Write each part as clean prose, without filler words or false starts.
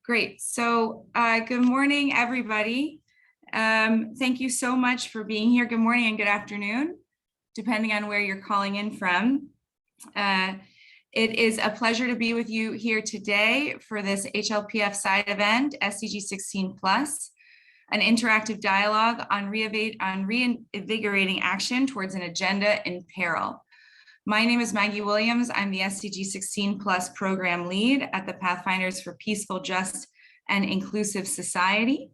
Great. So good morning, everybody. Thank you so much for being here. Good morning and good afternoon, depending on where you're calling in from. It is a pleasure to be with you here today for this HLPF side event, SDG16 Plus, an interactive dialogue on reinvigorating action towards an agenda in peril. My name is Maggie Williams. I'm the SDG16 Plus program lead at the Pathfinders for Peaceful, Just, and Inclusive Society.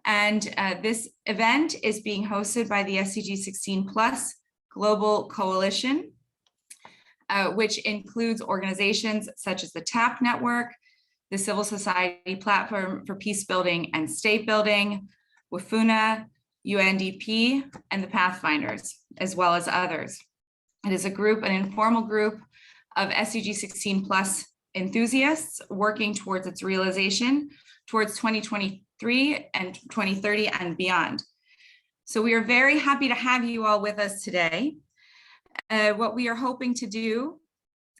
And this event is being hosted by the SDG16 Plus Global Coalition, which includes organizations such as the TAP Network, the Civil Society Platform for Peace Building and State Building, WFUNA, UNDP, and the Pathfinders, as well as others. It is a group, an informal group of SDG16 Plus enthusiasts working towards its realization towards 2023 and 2030 and beyond. So we are very happy to have you all with us today. What we are hoping to do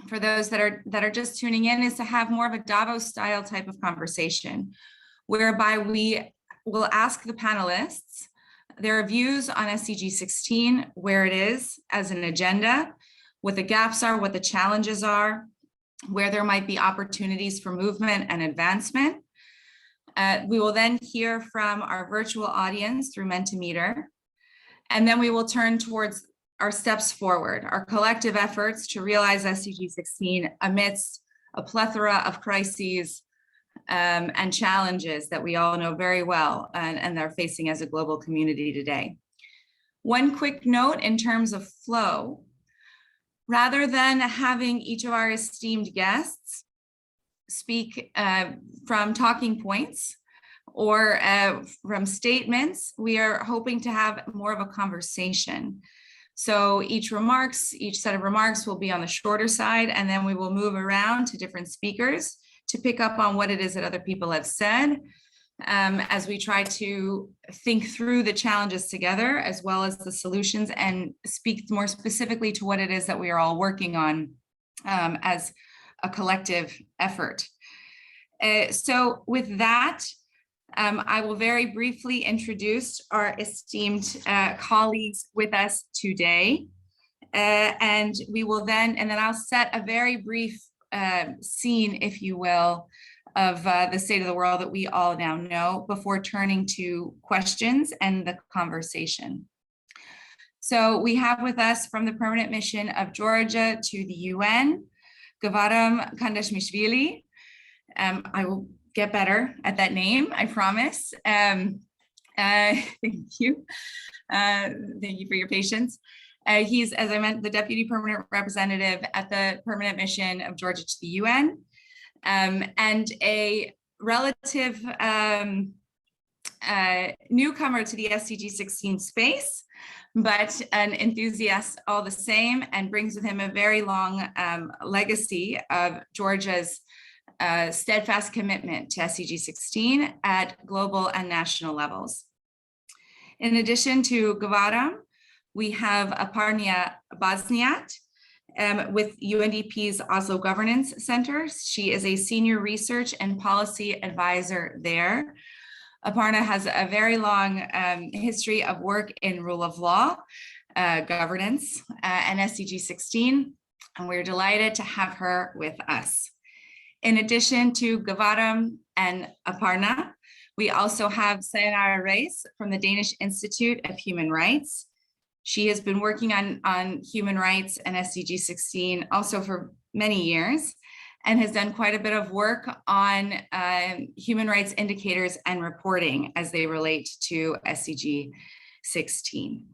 for those that are just tuning in is to have more of a Davos style type of conversation, whereby we will ask the panelists their views on SDG16, where it is as an agenda, what the gaps are, what the challenges are, where there might be opportunities for movement and advancement. We will then hear from our virtual audience through Mentimeter, and then we will turn towards our steps forward, our collective efforts to realize SDG16 amidst a plethora of crises and challenges that we all know very well and are facing as a global community today. One quick note in terms of flow, rather than having each of our esteemed guests speak from talking points or from statements, we are hoping to have more of a conversation. So each set of remarks will be on the shorter side, and then we will move around to different speakers to pick up on what it is that other people have said as we try to think through the challenges together, as well as the solutions, and speak more specifically to what it is that we are all working on as a collective effort. So with that, I will very briefly introduce our esteemed colleagues with us today. And we will then I'll set a very brief scene, if you will, of the state of the world that we all now know before turning to questions and the conversation. So we have with us from the Permanent Mission of Georgia to the UN, Gavaram Kandashmishvili. I will get better at that name, I promise. Thank you. Thank you for your patience. He's, as I mentioned, the Deputy Permanent Representative at the Permanent Mission of Georgia to the UN, and a relative newcomer to the SDG16 space, but an enthusiast all the same, and brings with him a very long legacy of Georgia's steadfast commitment to SDG16 at global and national levels. In addition to Gavaram, we have Aparna Bosniat with UNDP's Oslo Governance Center. She is a senior research and policy advisor there. Aparna has a very long history of work in rule of law, governance, and SDG16, and we're delighted to have her with us. In addition to Gavaram and Aparna, we also have Sayonara Reis from the Danish Institute of Human Rights. She has been working on human rights and SDG16 also for many years, and has done quite a bit of work on human rights indicators and reporting as they relate to SDG16.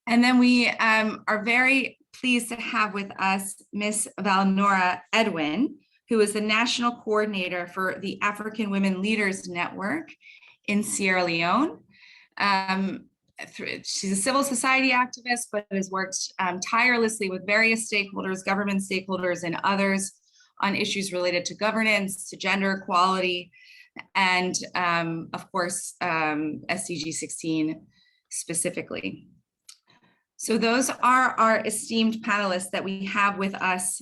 And then we are very pleased to have with us Ms. Valnora Edwin, who is the National Coordinator for the African Women Leaders Network in Sierra Leone. She's a civil society activist, but has worked tirelessly with various stakeholders, government stakeholders, and others on issues related to governance, to gender equality, and of course, SDG16 specifically. So those are our esteemed panelists that we have with us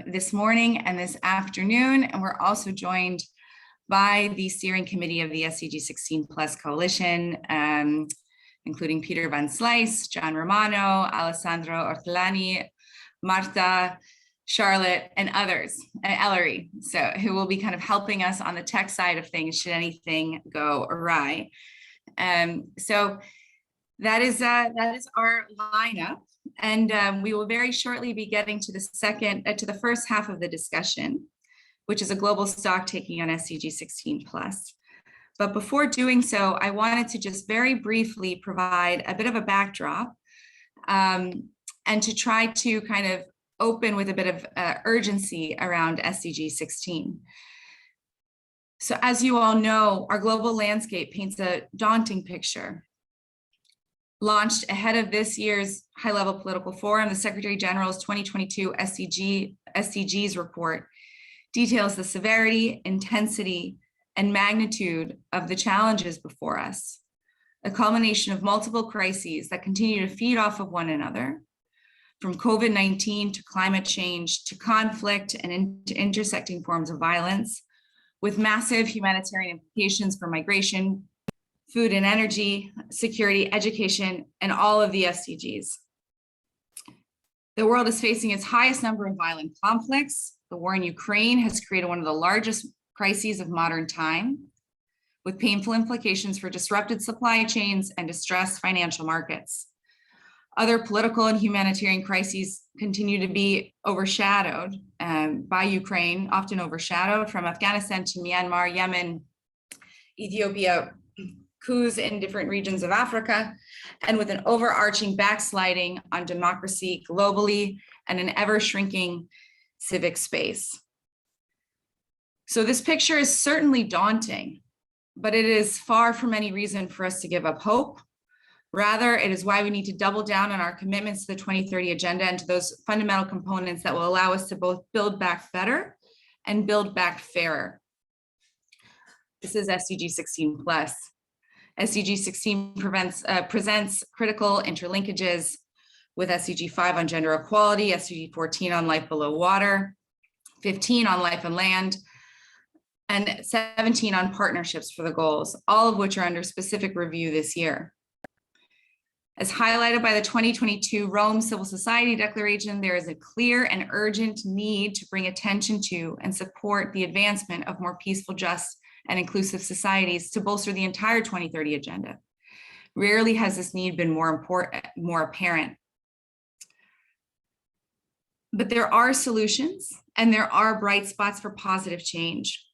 this morning and this afternoon. And we're also joined by the steering committee of the SDG16 Plus Coalition, including Peter Van Slijs, John Romano, Alessandro Ortolani, Marta, Charlotte, and others, and Ellery, so who will be kind of helping us on the tech side of things should anything go awry. So that is our lineup, and we will very shortly be getting to the first half of the discussion, which is a global stock taking on SDG16 Plus. But before doing so, I wanted to just very briefly provide a bit of a backdrop, and to try to kind of open with a bit of urgency around SDG16. So as you all know, our global landscape paints a daunting picture. Launched ahead of this year's high-level political forum, the Secretary General's 2022 SDGs report details the severity, intensity, and magnitude of the challenges before us, a culmination of multiple crises that continue to feed off of one another, from COVID-19 to climate change to conflict and intersecting forms of violence, with massive humanitarian implications for migration, food and energy, security, education, and all of the SDGs. The world is facing its highest number of violent conflicts. The war in Ukraine has created one of the largest crises of modern time, with painful implications for disrupted supply chains and distressed financial markets. Other political and humanitarian crises continue to be overshadowed by Ukraine, often overshadowed, from Afghanistan to Myanmar, Yemen, Ethiopia, coups in different regions of Africa, and with an overarching backsliding on democracy globally and an ever-shrinking civic space. So this picture is certainly daunting, but it is far from any reason for us to give up hope. Rather, it is why we need to double down on our commitments to the 2030 agenda and to those fundamental components that will allow us to both build back better and build back fairer. This is SDG16 Plus. SDG16 presents critical interlinkages with SDG 5 on gender equality, SDG 14 on life below water, 15 on life and land, and 17 on partnerships for the goals, all of which are under specific review this year. As highlighted by the 2022 Rome Civil Society Declaration, there is a clear and urgent need to bring attention to and support the advancement of more peaceful, just, and inclusive societies to bolster the entire 2030 agenda. Rarely has this need been more apparent. But there are solutions and there are bright spots for positive change.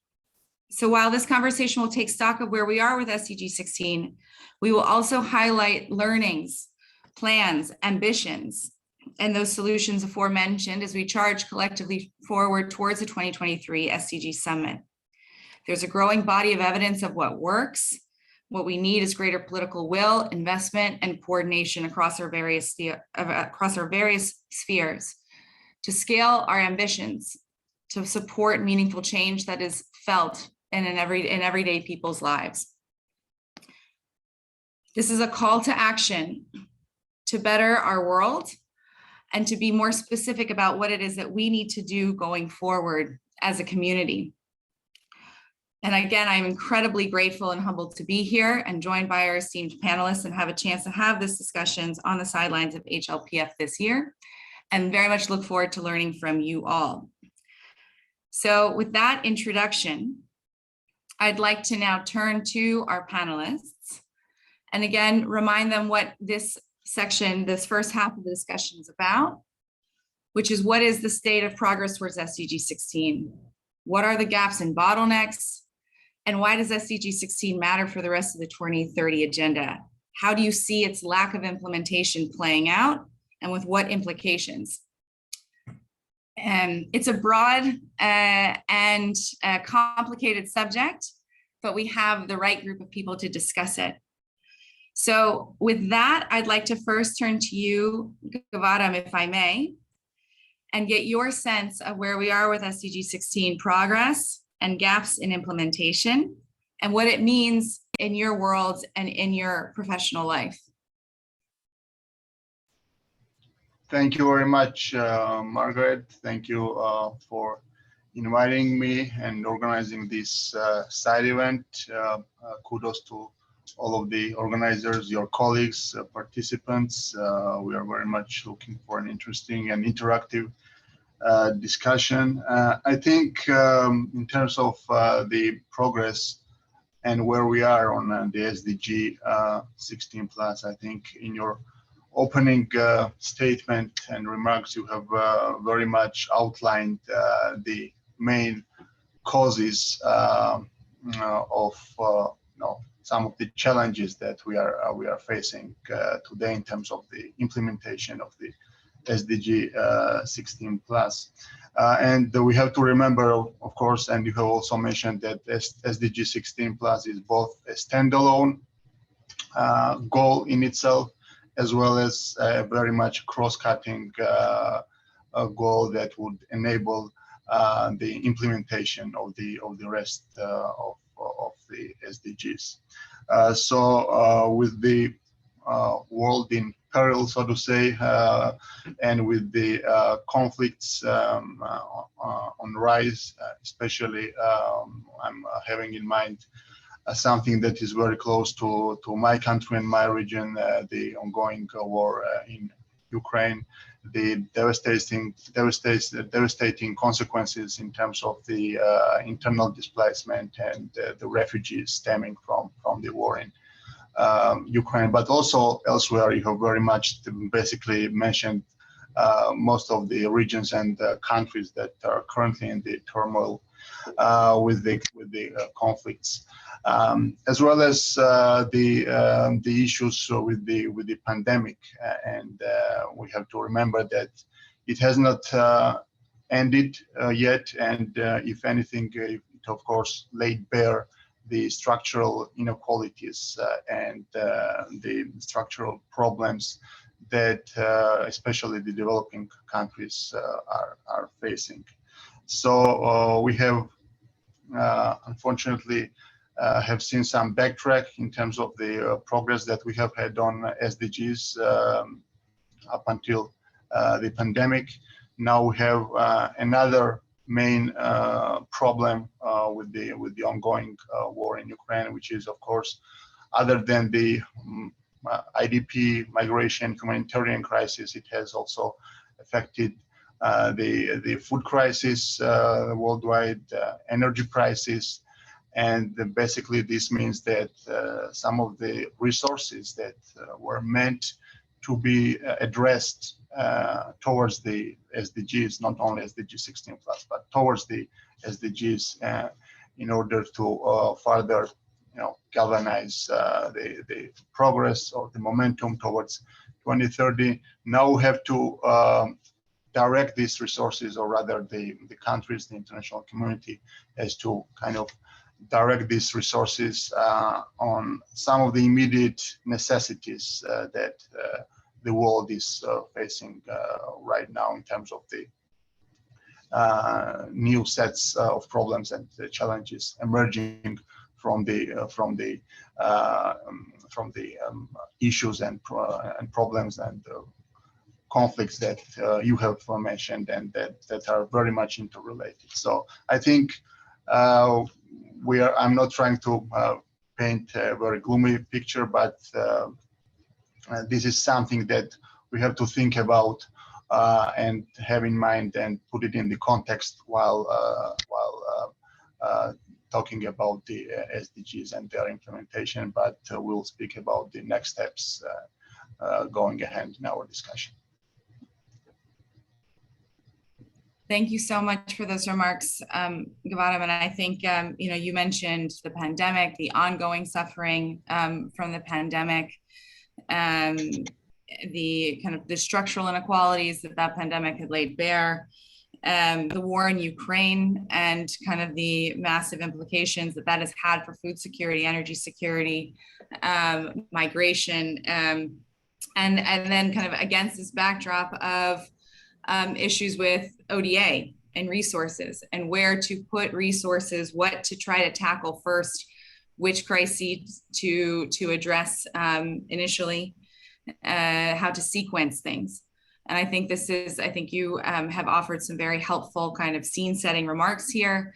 So while this conversation will take stock of where we are with SDG16, we will also highlight learnings, plans, ambitions, and those solutions aforementioned as we charge collectively forward towards the 2023 SDG Summit. There's a growing body of evidence of what works. What we need is greater political will, investment, and coordination across our various spheres to scale our ambitions, to support meaningful change that is felt in everyday people's lives. This is a call to action to better our world and to be more specific about what it is that we need to do going forward as a community. And again, I'm incredibly grateful and humbled to be here and joined by our esteemed panelists and have a chance to have these discussions on the sidelines of HLPF this year, and very much look forward to learning from you all. So with that introduction, I'd like to now turn to our panelists and again, remind them what this section, this first half of the discussion is about, which is what is the state of progress towards SDG 16? What are the gaps and bottlenecks? And why does SDG 16 matter for the rest of the 2030 agenda? How do you see its lack of implementation playing out and with what implications? It's a broad and complicated subject, but we have the right group of people to discuss it. So with that, I'd like to first turn to you, Gavaram, if I may, and get your sense of where we are with SDG 16 progress and gaps in implementation and what it means in your world and in your professional life. Thank you very much, Margaret. Thank you for inviting me and organizing this side event. Kudos to all of the organizers, your colleagues, participants. We are very much looking for an interesting and interactive discussion. I think in terms of the progress and where we are on the SDG 16 plus, I think in your opening statement and remarks, you have very much outlined the main causes of some of the challenges that we are facing today in terms of the implementation of the SDG 16 plus. And we have to remember, of course, and you have also mentioned that SDG 16 plus is both a standalone goal in itself, as well as a very much cross-cutting goal that would enable the implementation of the rest of the SDGs. So with the world in peril, so to say, and with the conflicts on rise, especially I'm having in mind something that is very close to my country and my region, the ongoing war in Ukraine, the devastating consequences in terms of the internal displacement and the refugees stemming from the war in Ukraine, but also elsewhere. You have very much basically mentioned most of the regions and countries that are currently in the turmoil with the conflicts, as well as the issues with the pandemic. And we have to remember that it has not ended yet, and if anything, it of course laid bare the structural inequalities and the structural problems that especially the developing countries are facing. So we have unfortunately have seen some backtrack in terms of the progress that we have had on SDGs up until the pandemic. Now we have another main problem with the ongoing war in Ukraine, which is, of course, other than the IDP, migration, humanitarian crisis, it has also affected the food crisis worldwide, energy crisis, and basically this means that some of the resources that were meant to be addressed towards the SDGs, not only SDG 16 plus, but towards the SDGs, in order to further, galvanize the progress or the momentum towards 2030. Now we have to direct these resources, or rather the countries, the international community, has to kind of direct these resources on some of the immediate necessities that the world is facing right now in terms of the new sets of problems and challenges emerging from the issues and problems and conflicts that you have mentioned and that are very much interrelated. So I think I'm not trying to paint a very gloomy picture, but this is something that we have to think about and have in mind and put it in the context while talking about the SDGs and their implementation. But we'll speak about the next steps going ahead in our discussion. Thank you so much for those remarks, Gautam. And I think, you mentioned the pandemic, the ongoing suffering from the pandemic, the kind of the structural inequalities that pandemic had laid bare, the war in Ukraine, and kind of the massive implications that has had for food security, energy security, migration, and then kind of against this backdrop of issues with ODA and resources, and where to put resources, what to try to tackle first, which crises to address initially, how to sequence things. And I think you have offered some very helpful kind of scene setting remarks here.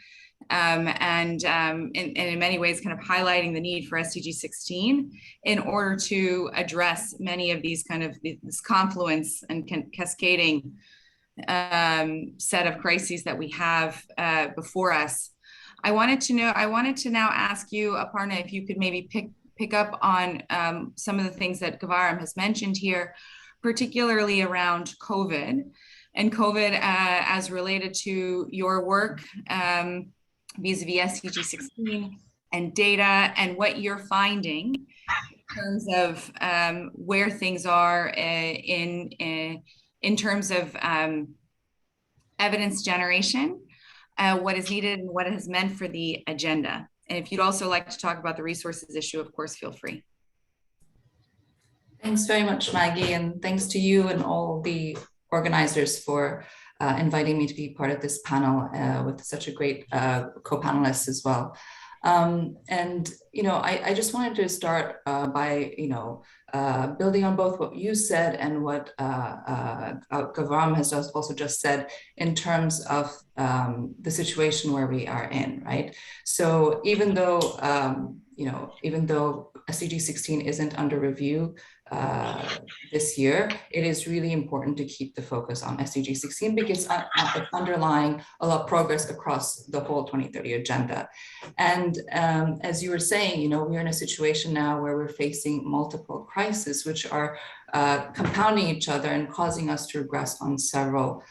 And in many ways kind of highlighting the need for SDG16 in order to address many of these kind of this confluence and cascading set of crises that we have before us. I wanted to now ask you, Aparna, if you could maybe pick up on some of the things that Gavaram has mentioned here, particularly around COVID and COVID as related to your work vis-a-vis SDG16 and data and what you're finding in terms of where things are in terms of evidence generation, what is needed and what it has meant for the agenda. And if you'd also like to talk about the resources issue, of course, feel free. Thanks very much, Maggie, and thanks to you and all the organizers for inviting me to be part of this panel with such a great co-panelists as well. And, you know, I just wanted to start by, you know, building on both what you said and what Gavaram has also just said in terms of the situation where we are in, right? So even though, you know, even though SDG16 isn't under review this year, it is really important to keep the focus on SDG16 because it's underlying a lot of progress across the whole 2030 agenda. And as you were saying, you know, we're in a situation now where we're facing multiple crises, which are compounding each other and causing us to regress on several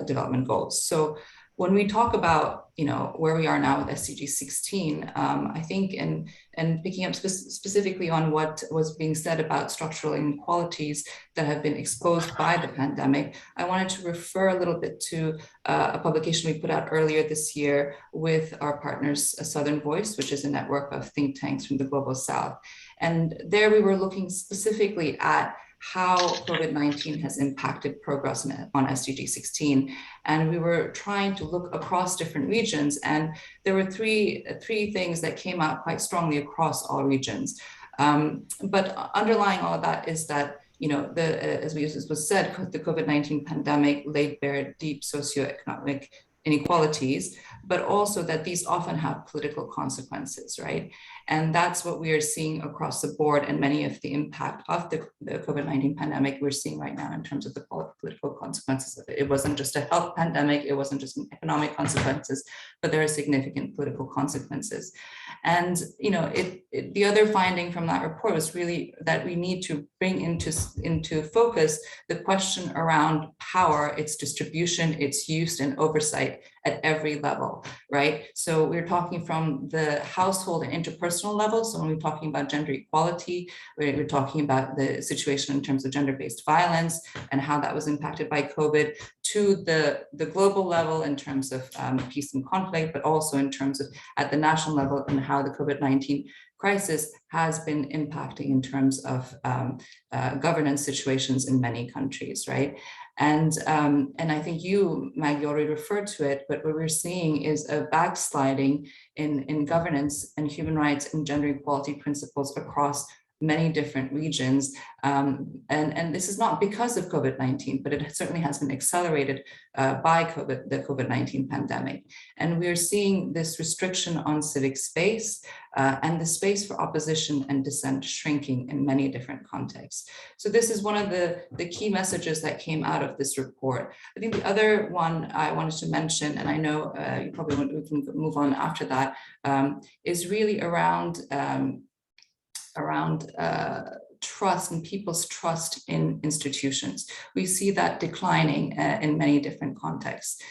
development goals. So when we talk about, you know, where we are now with SDG16, I think, and picking up specifically on what was being said about structural inequalities that have been exposed by the pandemic, I wanted to refer a little bit to a publication we put out earlier this year with our partners, Southern Voice, which is a network of think tanks from the Global South. And there we were looking specifically at how COVID-19 has impacted progress on SDG16. And we were trying to look across different regions. And there were three things that came out quite strongly across all regions. But underlying all of that is that, you know, as was said, the COVID-19 pandemic laid bare deep socioeconomic inequalities, but also that these often have political consequences, right? And that's what we are seeing across the board, and many of the impact of the COVID-19 pandemic we're seeing right now in terms of the political consequences of it. It wasn't just a health pandemic, it wasn't just economic consequences, but there are significant political consequences. And, you know, the other finding from that report was really that we need to bring into focus the question around power, its distribution, its use and oversight at every level, right? So we're talking from the household and interpersonal level. So when we're talking about gender equality, we're talking about the situation in terms of gender-based violence and how that was impacted by COVID, to the global level in terms of peace and conflict, but also in terms of at the national level and how the COVID-19 crisis has been impacting in terms of governance situations in many countries, right? And I think you, Maggie, already referred to it, but what we're seeing is a backsliding in governance and human rights and gender equality principles across many different regions. And this is not because of COVID-19, but it certainly has been accelerated by the COVID-19 pandemic. And we're seeing this restriction on civic space and the space for opposition and dissent shrinking in many different contexts. So this is one of the key messages that came out of this report. I think the other one I wanted to mention, and I know you probably we can move on after that, is really around trust and people's trust in institutions. We see that declining in many different contexts.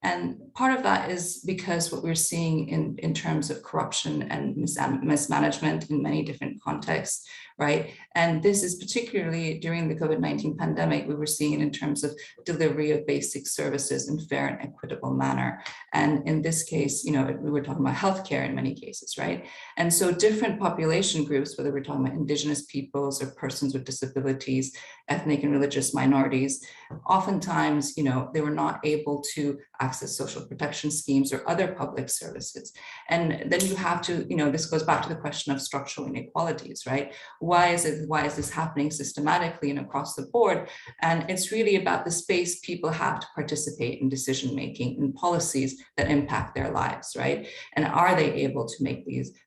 And part of that is because what we're seeing in terms of corruption and mismanagement in many different contexts, right? And this is particularly during the COVID-19 pandemic, we were seeing it in terms of delivery of basic services in fair and equitable manner. And in this case, you know, we were talking about healthcare in many cases, right? And so different population groups, whether we're talking about indigenous peoples or persons with disabilities, ethnic and religious minorities, oftentimes, they were not able to access social protection schemes or other public services. And then you have to, this goes back to the question of structural inequalities, right? Why is this happening systematically and across the board? And it's really about the space people have to participate in decision making and policies that impact their lives, right? And are they able to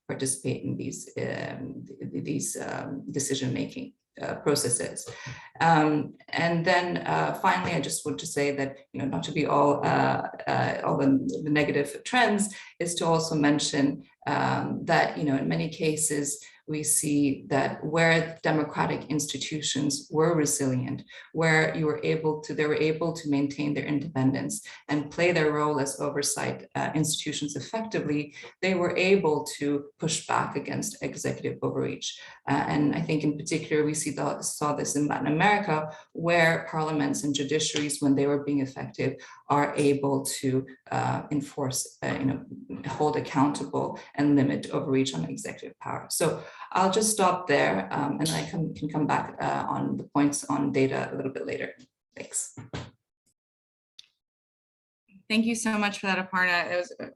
participate in these decision making processes? And then finally, I just want to say that, not to be all the negative trends, is to also mention that, in many cases, we see that where democratic institutions were resilient, where they were able to maintain their independence and play their role as oversight institutions effectively, they were able to push back against executive overreach. And I think in particular, we saw this in Latin America, where parliaments and judiciaries, when they were being effective, are able to enforce, hold accountable and limit overreach on executive power. So I'll just stop there, and I can come back on the points on data a little bit later. Thanks. Thank you so much for that, Aparna. It was a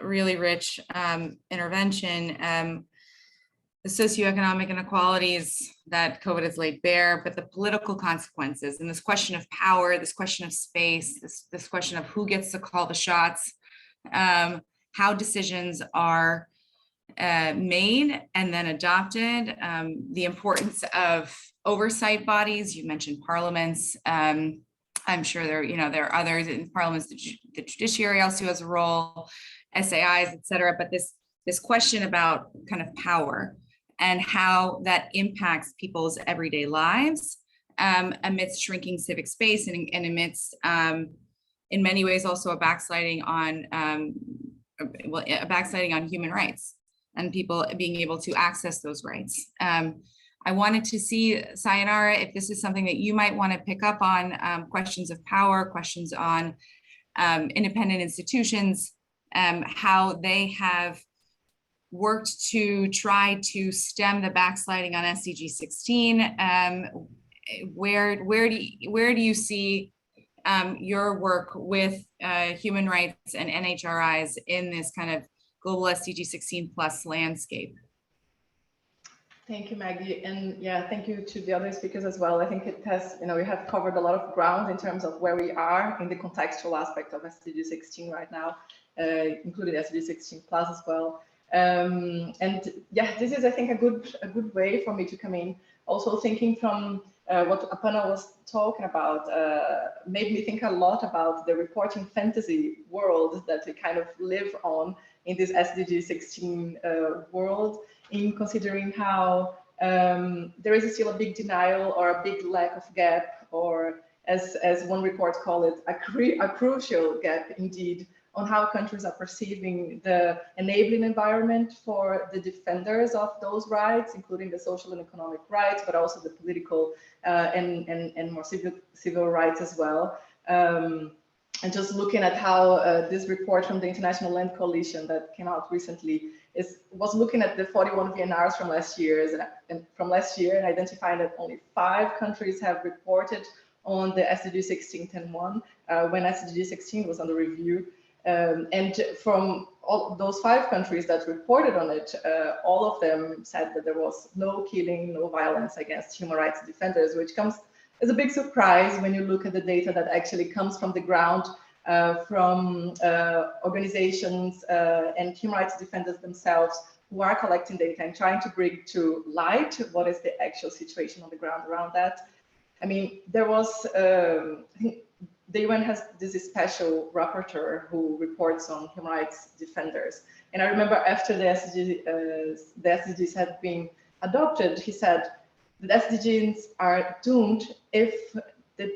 really rich intervention. The socioeconomic inequalities that COVID has laid bare, but the political consequences and this question of power, this question of space, this question of who gets to call the shots, how decisions are made and then adopted, the importance of oversight bodies. You mentioned parliaments. I'm sure there are others in parliaments. The judiciary also has a role, SAIs, et cetera. But this question about kind of power and how that impacts people's everyday lives amidst shrinking civic space and amidst, in many ways, also a backsliding on human rights and people being able to access those rights. I wanted to see, Sayonara, if this is something that you might want to pick up on, questions of power, questions on independent institutions, how they have worked to try to stem the backsliding on SDG16. Where do you see your work with human rights and NHRIs in this kind of global SDG16 plus landscape? Thank you, Maggie. And yeah, thank you to the other speakers as well. I think it has, we have covered a lot of ground in terms of where we are in the contextual aspect of SDG16 right now, including SDG16 plus as well. And yeah, this is, I think, a good way for me to come in. Also thinking from what Aparna was talking about, made me think a lot about the reporting fantasy world that we kind of live on in this SDG16 world, in considering how there is still a big denial or a big lack of gap, or as one report called it, a crucial gap indeed, on how countries are perceiving the enabling environment for the defenders of those rights, including the social and economic rights, but also the political and more civil rights as well. And just looking at how this report from the International Land Coalition that came out recently was looking at the 41 VNRs from last year, and identifying that only 5 countries have reported on the SDG16 10.1 when SDG16 was under review. And from all those 5 countries that reported on it, all of them said that there was no killing, no violence against human rights defenders, which comes as a big surprise when you look at the data that actually comes from the ground, from organizations and human rights defenders themselves, who are collecting data and trying to bring to light what is the actual situation on the ground around that. I mean, there was, I think the UN has this special rapporteur who reports on human rights defenders. And I remember after the SDGs had been adopted, he said that SDGs are doomed if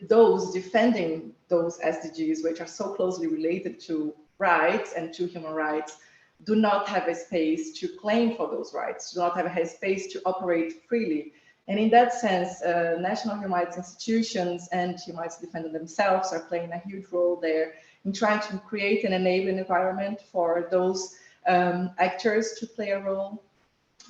those defending those SDGs, which are so closely related to rights and to human rights, do not have a space to claim for those rights, do not have a space to operate freely. And in that sense, national human rights institutions and human rights defenders themselves are playing a huge role there in trying to create an enabling environment for those actors to play a role.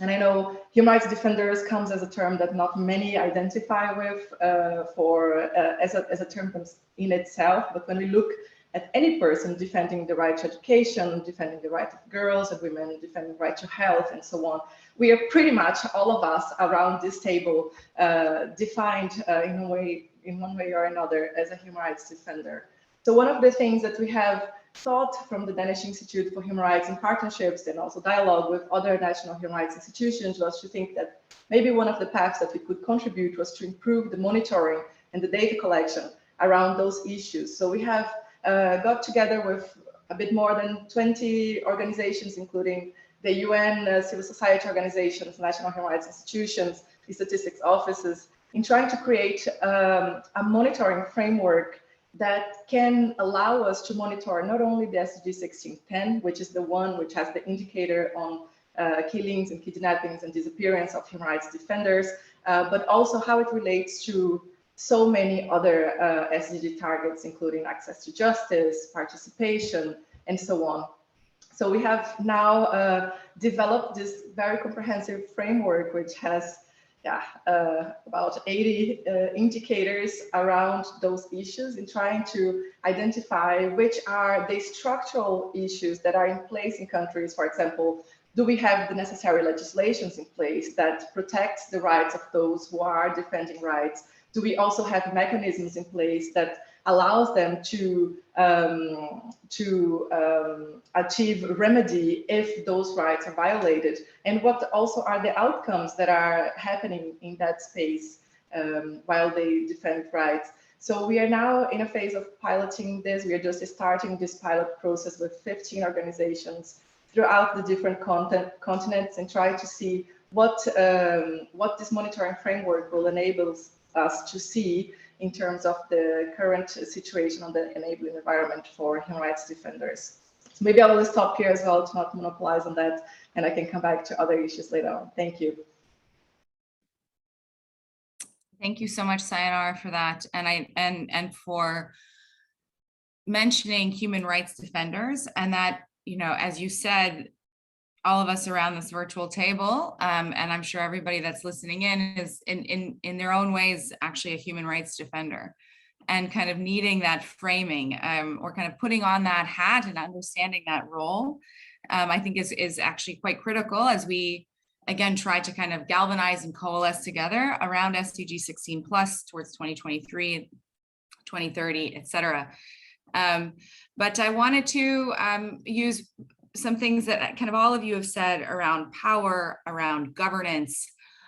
And I know human rights defenders comes as a term that not many identify with as a term in itself, but when we look at any person defending the right to education, defending the right of girls and women, defending the right to health, and so on, we are pretty much all of us around this table defined in one way or another as a human rights defender. So one of the things that we have thought from the Danish Institute for Human Rights and Partnerships, and also dialogue with other national human rights institutions, was to think that maybe one of the paths that we could contribute was to improve the monitoring and the data collection around those issues. So we have got together with a bit more than 20 organizations, including the UN, civil society organizations, national human rights institutions, the statistics offices, in trying to create a monitoring framework that can allow us to monitor not only the SDG1610, which is the one which has the indicator on killings and kidnappings and disappearance of human rights defenders, but also how it relates to so many other SDG targets, including access to justice, participation, and so on. So we have now developed this very comprehensive framework, which has about 80 indicators around those issues, in trying to identify which are the structural issues that are in place in countries. For example, do we have the necessary legislations in place that protects the rights of those who are defending rights? Do we also have mechanisms in place that allows them to achieve remedy if those rights are violated? And what also are the outcomes that are happening in that space while they defend rights? So we are now in a phase of piloting this. We are just starting this pilot process with 15 organizations throughout the different continents, and try to see what this monitoring framework will enable us to see in terms of the current situation on the enabling environment for human rights defenders. So maybe I will stop here as well to not monopolize on that, and I can come back to other issues later on. Thank you. Thank you so much, Sayonara, for that, and for mentioning human rights defenders, and that, you know, as you said, all of us around this virtual table, and I'm sure everybody that's listening in is in their own ways actually a human rights defender, and kind of needing that framing, or kind of putting on that hat and understanding that role, I think is actually quite critical as we again try to kind of galvanize and coalesce together around SDG 16 plus towards 2023, 2030, et cetera. But I wanted to use some things that kind of all of you have said around power, around governance,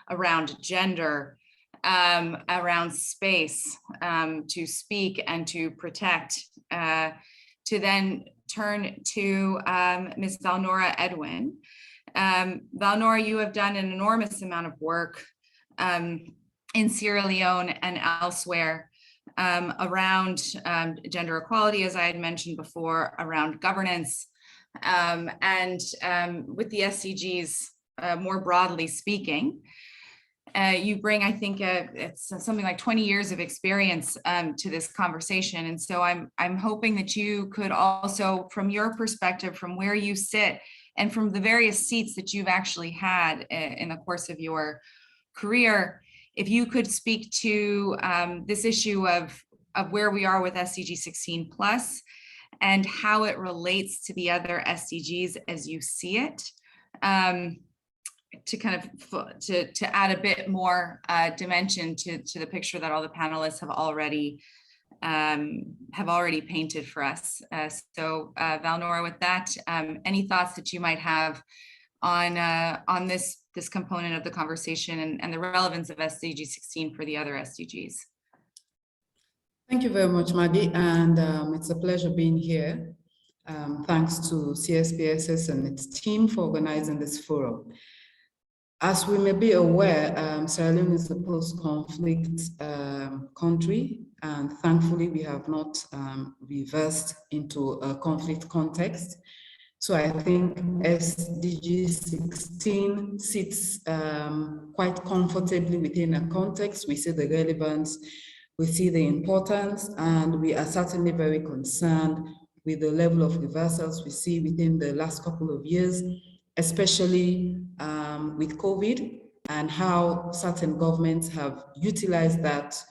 around gender, around space, to speak and to protect, to then turn to Ms. Valnora Edwin. Valnora, you have done an enormous amount of work in Sierra Leone and elsewhere around gender equality, as I had mentioned before, around governance, and with the SDGs more broadly speaking. You bring, I think, it's something like 20 years of experience to this conversation. And so I'm hoping that you could also, from your perspective, from where you sit, and from the various seats that you've actually had in the course of your career, if you could speak to this issue of where we are with SDG 16 plus, and how it relates to the other SDGs as you see it, to kind of to add a bit more dimension to the picture that all the panelists have already painted for us. So Valnora, with that, any thoughts that you might have on this component of the conversation and the relevance of SDG 16 for the other SDGs? Thank you very much, Maggie, and it's a pleasure being here. Thanks to CSPSS and its team for organizing this forum. As we may be aware, Sierra Leone is a post-conflict country, and thankfully we have not reversed into a conflict context. So I think SDG 16 sits quite comfortably within a context. We see the relevance, we see the importance, and we are certainly very concerned with the level of reversals we see within the last couple of years especially with COVID, and how certain governments have utilized that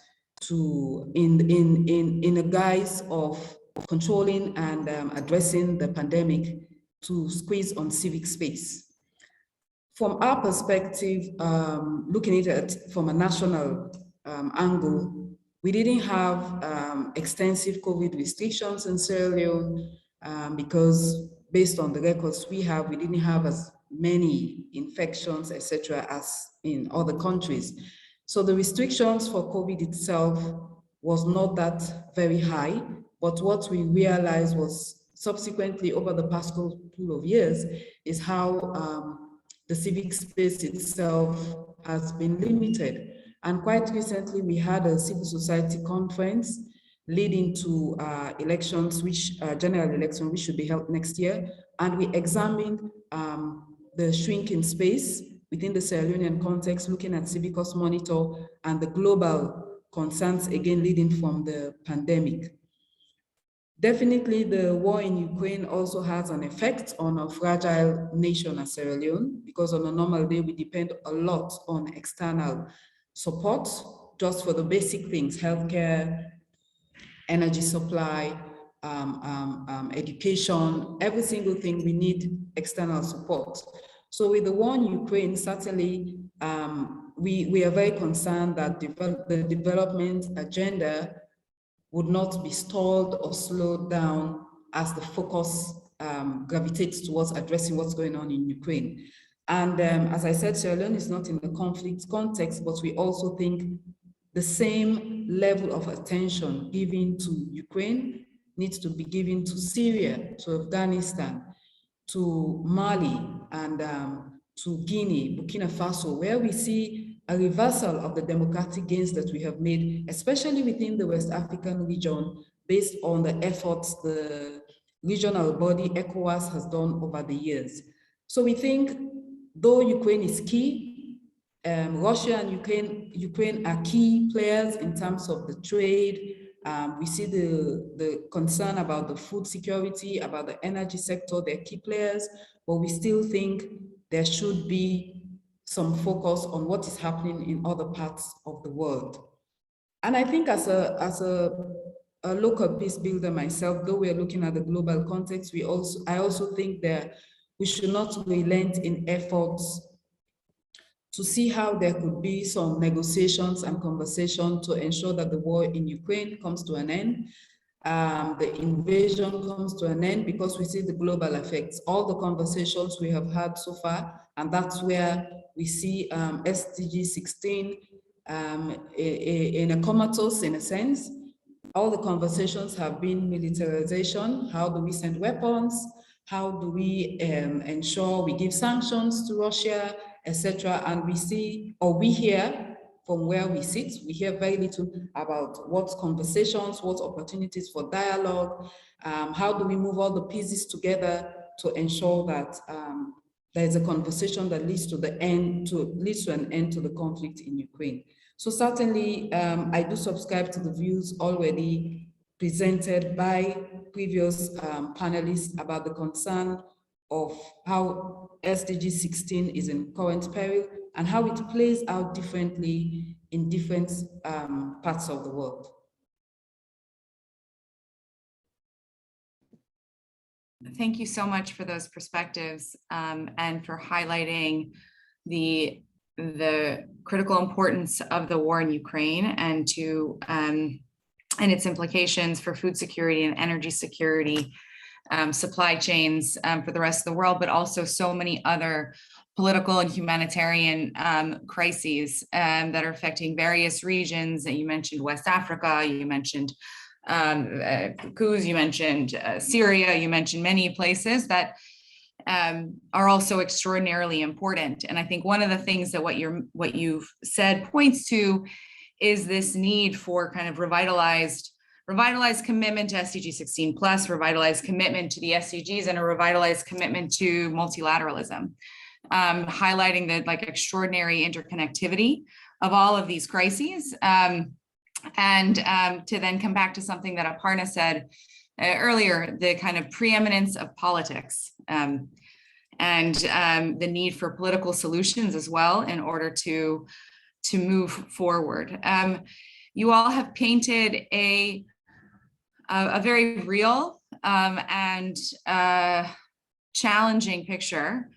to in a guise of controlling and addressing the pandemic to squeeze on civic space. From our perspective, looking at it from a national angle, we didn't have extensive COVID restrictions in Sierra Leone because based on the records we have, we didn't have as many infections, etc., as in other countries. So the restrictions for COVID itself was not that very high, but what we realized was subsequently over the past couple of years is how the civic space itself has been limited. And quite recently, we had a civil society conference leading to elections, general elections, which should be held next year. And we examined the shrinking space within the Sierra Leonean context, looking at Civicus Monitor and the global concerns, again, leading from the pandemic. Definitely, the war in Ukraine also has an effect on a fragile nation as Sierra Leone, because on a normal day, we depend a lot on external support just for the basic things, healthcare, energy supply, education, every single thing we need external support. So with the war in Ukraine, certainly we are very concerned that the development agenda would not be stalled or slowed down as the focus gravitates towards addressing what's going on in Ukraine. And as I said, Sierra Leone is not in the conflict context, but we also think the same level of attention given to Ukraine needs to be given to Syria, to Afghanistan, to Mali, and to Guinea, Burkina Faso, where we see a reversal of the democratic gains that we have made, especially within the West African region, based on the efforts the regional body ECOWAS has done over the years. So we think, though Ukraine is key, Russia and Ukraine are key players in terms of the trade. We see the concern about the food security, about the energy sector, they're key players, but we still think there should be some focus on what is happening in other parts of the world. And I think as a local peace builder myself, though we're looking at the global context, I also think that we should not relent in efforts to see how there could be some negotiations and conversation to ensure that the war in Ukraine comes to an end, the invasion comes to an end, because we see the global effects. All the conversations we have had so far, and that's where we see SDG16 in a comatose, in a sense. All the conversations have been militarization. How do we send weapons? How do we ensure we give sanctions to Russia, etc.? And we see, or we hear from where we sit, we hear very little about what conversations, what opportunities for dialogue, how do we move all the pieces together to ensure that there is a conversation that leads to an end to the conflict in Ukraine. So certainly, I do subscribe to the views already presented by previous panelists about the concern of how SDG16 is in current peril and how it plays out differently in different parts of the world. Thank you so much for those perspectives and for highlighting the critical importance of the war in Ukraine and its implications for food security and energy security, supply chains for the rest of the world, but also so many other political and humanitarian crises that are affecting various regions. You mentioned West Africa, you mentioned coups, you mentioned Syria, you mentioned many places that are also extraordinarily important. And I think one of the things that what you've said points to is this need for kind of revitalized commitment to SDG16 plus, revitalized commitment to the SDGs, and a revitalized commitment to multilateralism, highlighting the extraordinary interconnectivity of all of these crises. And to then come back to something that Aparna said earlier, the kind of preeminence of politics. And and the need for political solutions as well in order to move forward. You all have painted a very real and challenging picture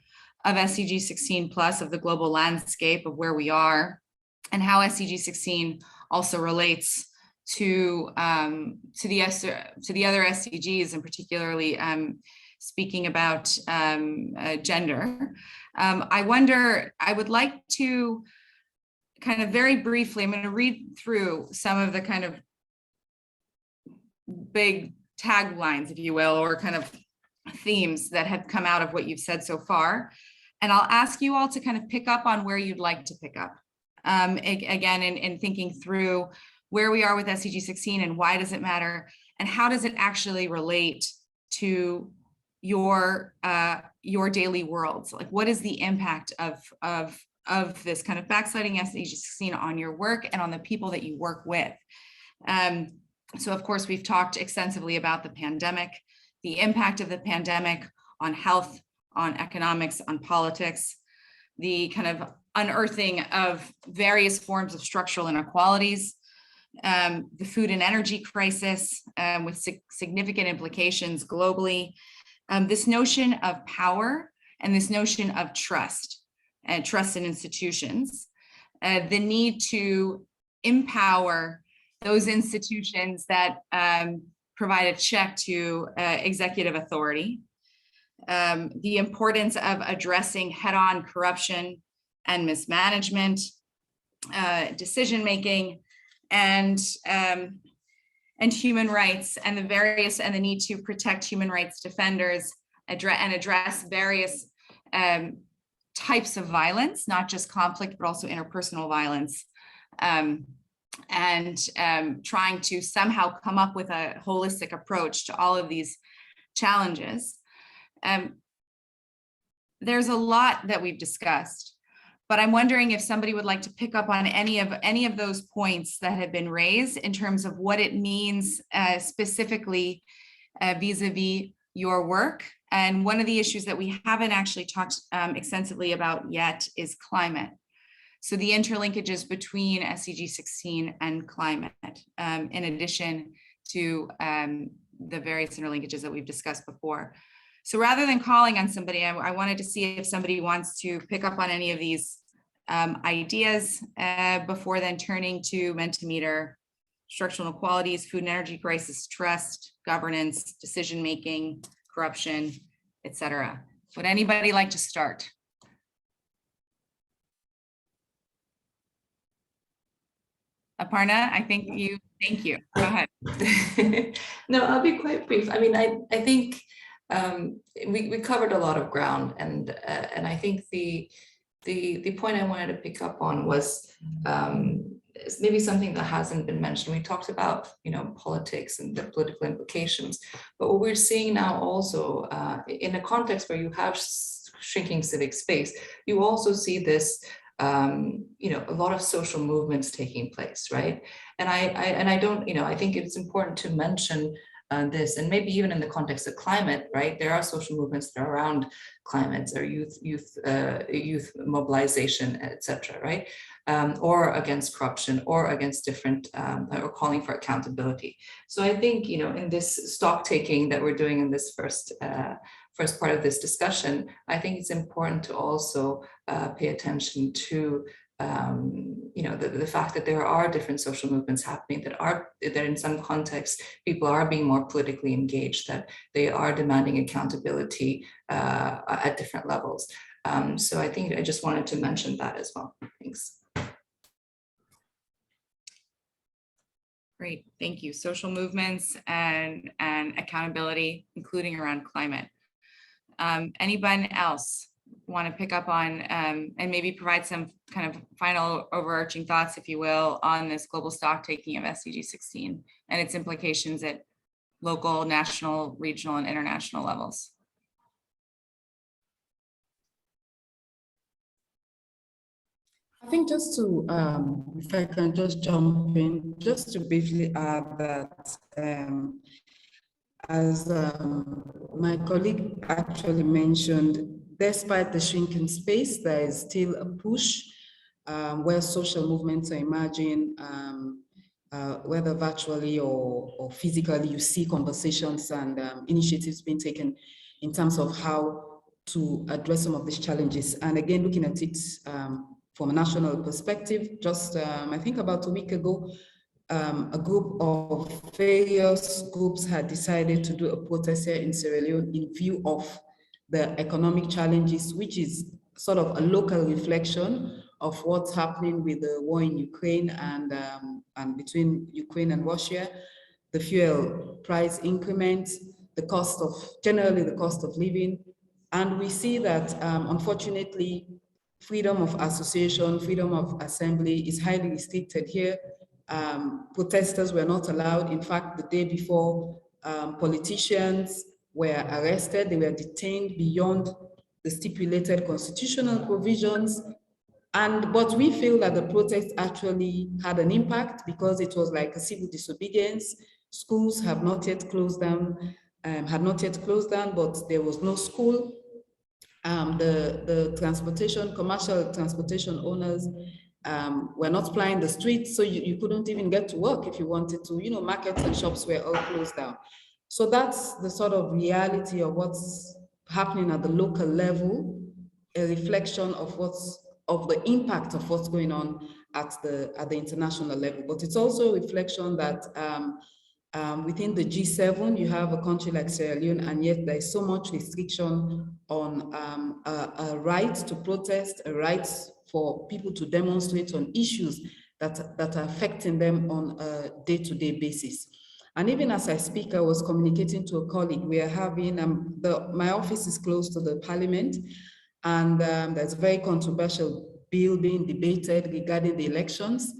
of SDG 16 plus, of the global landscape of where we are, and how SDG 16 also relates to the other SDGs, and particularly speaking about gender. I would like to kind of very briefly, I'm going to read through some of the kind of big taglines, if you will, or kind of themes that have come out of what you've said so far. And I'll ask you all to kind of pick up on where you'd like to pick up. Again, in thinking through where we are with SDG 16 and why does it matter, and how does it actually relate to your daily worlds? Like, what is the impact of this kind of backsliding SDG 16 on your work and on the people that you work with? So of course, we've talked extensively about the pandemic, the impact of the pandemic on health, on economics, on politics, the kind of unearthing of various forms of structural inequalities, the food and energy crisis with significant implications globally, this notion of power and this notion of trust and trust in institutions, the need to empower those institutions that provide a check to executive authority, the importance of addressing head-on corruption and mismanagement, decision-making, and human rights, and the need to protect human rights defenders, and address various types of violence, not just conflict, but also interpersonal violence, and trying to somehow come up with a holistic approach to all of these challenges. There's a lot that we've discussed, but I'm wondering if somebody would like to pick up on any of those points that have been raised in terms of what it means specifically vis-a-vis your work. And one of the issues that we haven't actually talked extensively about yet is climate. So the interlinkages between SDG 16 and climate, in addition to the various interlinkages that we've discussed before. So rather than calling on somebody, I wanted to see if somebody wants to pick up on any of these ideas before then turning to Mentimeter, structural inequalities, food and energy crisis, trust, governance, decision-making, corruption, etc. Would anybody like to start? Aparna, I think you, thank you. Go ahead. No, I'll be quite brief. I mean, I think we covered a lot of ground, and I think the point I wanted to pick up on was maybe something that hasn't been mentioned. We talked about, politics and the political implications, but what we're seeing now also in a context where you have shrinking civic space, you also see this a lot of social movements taking place, right? And I don't, I think it's important to mention this, and maybe even in the context of climate, right? There are social movements that are around climate, or youth mobilization, etc., right? Or against corruption, or against different, or calling for accountability. So I think, in this stock taking that we're doing in this first part of this discussion, I think it's important to also pay attention to the fact that there are different social movements happening that in some contexts people are being more politically engaged, that they are demanding accountability at different levels. So I think I just wanted to mention that as well. Thanks. Great, thank you. Social movements and accountability, including around climate. Anyone else want to pick up on and maybe provide some kind of final overarching thoughts, if you will, on this global stock taking of SDG 16 and its implications at local, national, regional, and international levels? I think just to, if I can just jump in, just to briefly add that as my colleague actually mentioned, despite the shrinking space, there is still a push where social movements are emerging, whether virtually or physically. You see conversations and initiatives being taken in terms of how to address some of these challenges. And again, looking at it from a national perspective, just I think about a week ago, a group of various groups had decided to do a protest here in Sierra Leone in view of the economic challenges, which is sort of a local reflection of what's happening with the war in Ukraine and between Ukraine and Russia, the fuel price increments, generally the cost of living. And we see that unfortunately, freedom of association, freedom of assembly is highly restricted here. Protesters were not allowed. In fact, the day before, politicians were arrested. They were detained beyond the stipulated constitutional provisions. But we feel that the protest actually had an impact because it was like a civil disobedience. Schools have not yet closed down, but there was no school. The commercial transportation owners were not plying the streets, so you couldn't even get to work if you wanted to. Markets and shops were all closed down. So that's the sort of reality of what's happening at the local level, a reflection of the impact of what's going on at the international level. But it's also a reflection that within the G7, you have a country like Sierra Leone, and yet there's so much restriction on a right to protest, a right for people to demonstrate on issues that are affecting them on a day-to-day basis. And even as I speak, I was communicating to a colleague. We are having, my office is close to the parliament, and there's a very controversial bill being debated regarding the elections.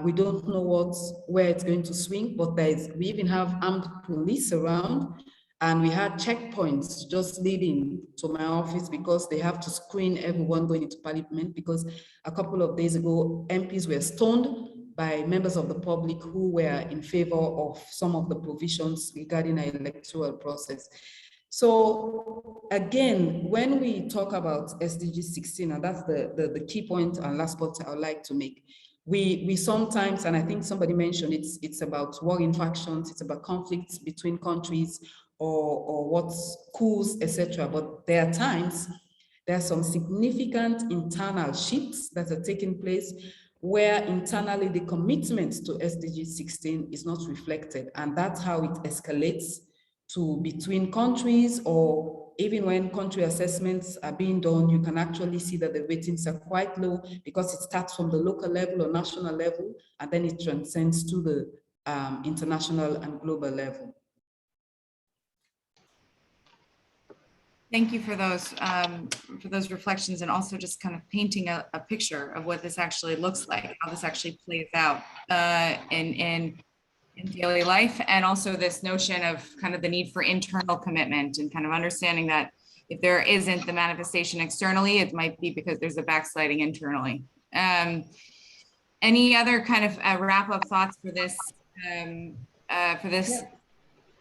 We don't know where it's going to swing, but we even have armed police around, and we had checkpoints just leading to my office because they have to screen everyone going into parliament, because a couple of days ago, MPs were stoned by members of the public who were in favor of some of the provisions regarding our electoral process. So again, when we talk about SDG16, and that's the key point and last point I would like to make, we sometimes, and I think somebody mentioned it's about warring factions, it's about conflicts between countries or what's coups, etc. But there are times, there are some significant internal shifts that are taking place where internally the commitment to SDG16 is not reflected. And that's how it escalates to between countries, or even when country assessments are being done, you can actually see that the ratings are quite low because it starts from the local level or national level, and then it transcends to the international and global level. Thank you for those reflections, and also just kind of painting a picture of what this actually looks like, how this actually plays out in daily life, and also this notion of kind of the need for internal commitment and kind of understanding that if there isn't the manifestation externally, it might be because there's a backsliding internally. Any other kind of wrap-up thoughts for this?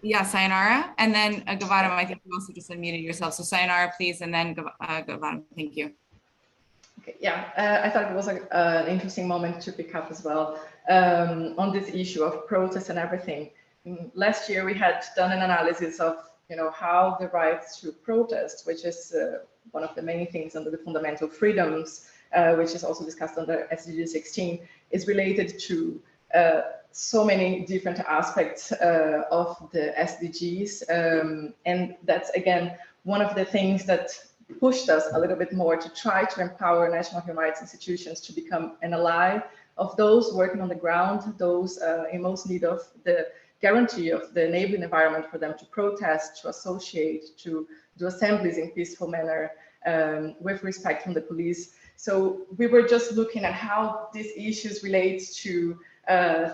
Yeah, Sayonara, and then Gavaram, I think you also just unmuted yourself. So Sayonara, please, and then Gavaram, thank you. Okay, yeah, I thought it was an interesting moment to pick up as well on this issue of protest and everything. Last year, we had done an analysis of how the rights to protest, which is one of the main things under the fundamental freedoms, which is also discussed under SDG16, is related to so many different aspects of the SDGs. And that's, again, one of the things that pushed us a little bit more to try to empower national human rights institutions to become an ally of those working on the ground, those in most need of the guarantee of the enabling environment for them to protest, to associate, to do assemblies in peaceful manner with respect from the police. So we were just looking at how these issues relate to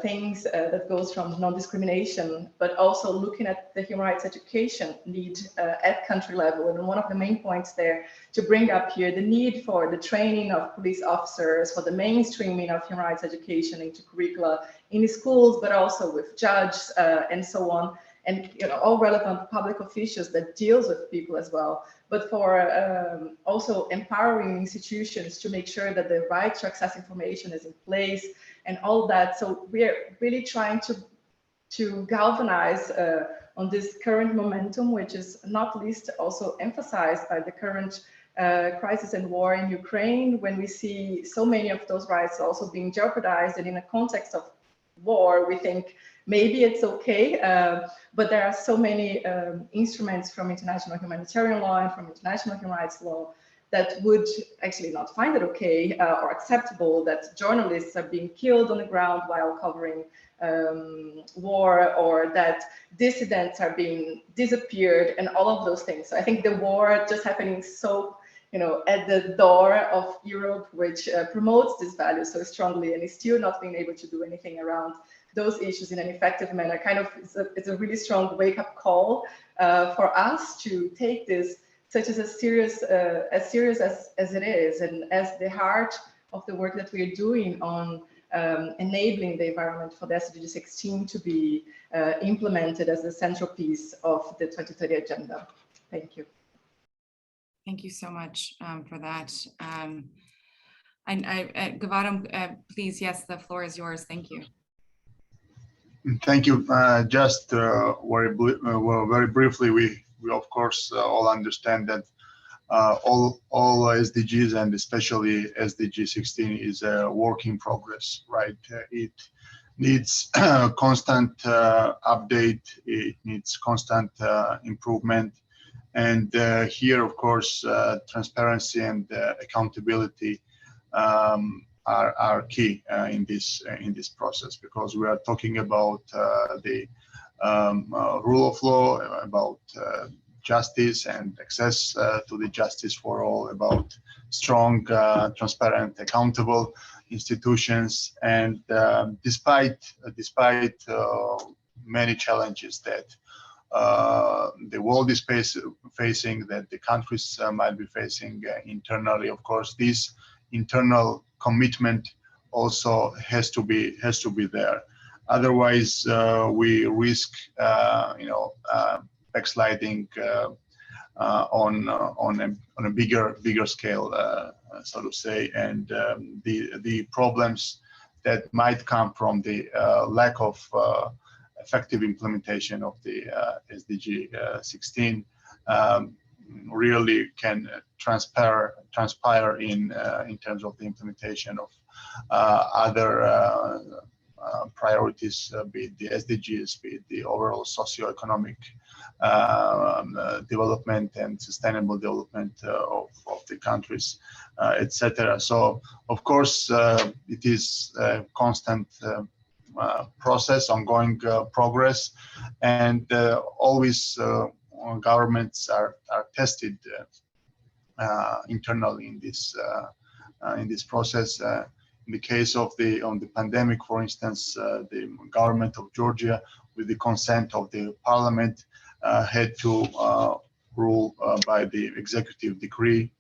things that goes from non-discrimination, but also looking at the human rights education need at country level. And one of the main points there to bring up here, the need for the training of police officers, for the mainstreaming of human rights education into curricula in schools, but also with judges and so on. and all relevant public officials that deals with people as well, but for also empowering institutions to make sure that the right to access information is in place and all that. So we are really trying to galvanize on this current momentum, which is not least also emphasized by the current crisis and war in Ukraine, when we see so many of those rights also being jeopardized. And in a context of war, we think maybe it's okay, but there are so many instruments from international humanitarian law and from international human rights law that would actually not find it okay or acceptable that journalists are being killed on the ground while covering war, or that dissidents are being disappeared, and all of those things. So I think the war just happening so, at the door of Europe, which promotes this value so strongly, and is still not being able to do anything around those issues in an effective manner. Kind of, it's a really strong wake-up call for us to take this such as as serious as it is, and as the heart of the work that we are doing on enabling the environment for the SDG16 to be implemented as the central piece of the 2030 agenda. Thank you. Thank you so much for that. Gavaram, please, yes, the floor is yours. Thank you. Thank you. Just very briefly, we of course all understand that all SDGs, and especially SDG16, is a work in progress, right? It needs constant update. It needs constant improvement. And here, of course, transparency and accountability are key in this process, because we are talking about the rule of law, about justice and access to the justice for all, about strong, transparent, accountable institutions. And despite many challenges that the world is facing, that the countries might be facing internally, of course, this internal commitment also has to be there. Otherwise, we risk, backsliding on a bigger scale, so to say, and the problems that might come from the lack of effective implementation of the SDG 16 really can transpire in terms of the implementation of other priorities, be it the SDGs, be it the overall socioeconomic development and sustainable development of the countries, etc. So, of course, it is a constant process, ongoing progress, and always governments are tested internally in this process. In the case of the pandemic, for instance, the government of Georgia, with the consent of the parliament, had to rule by the executive decree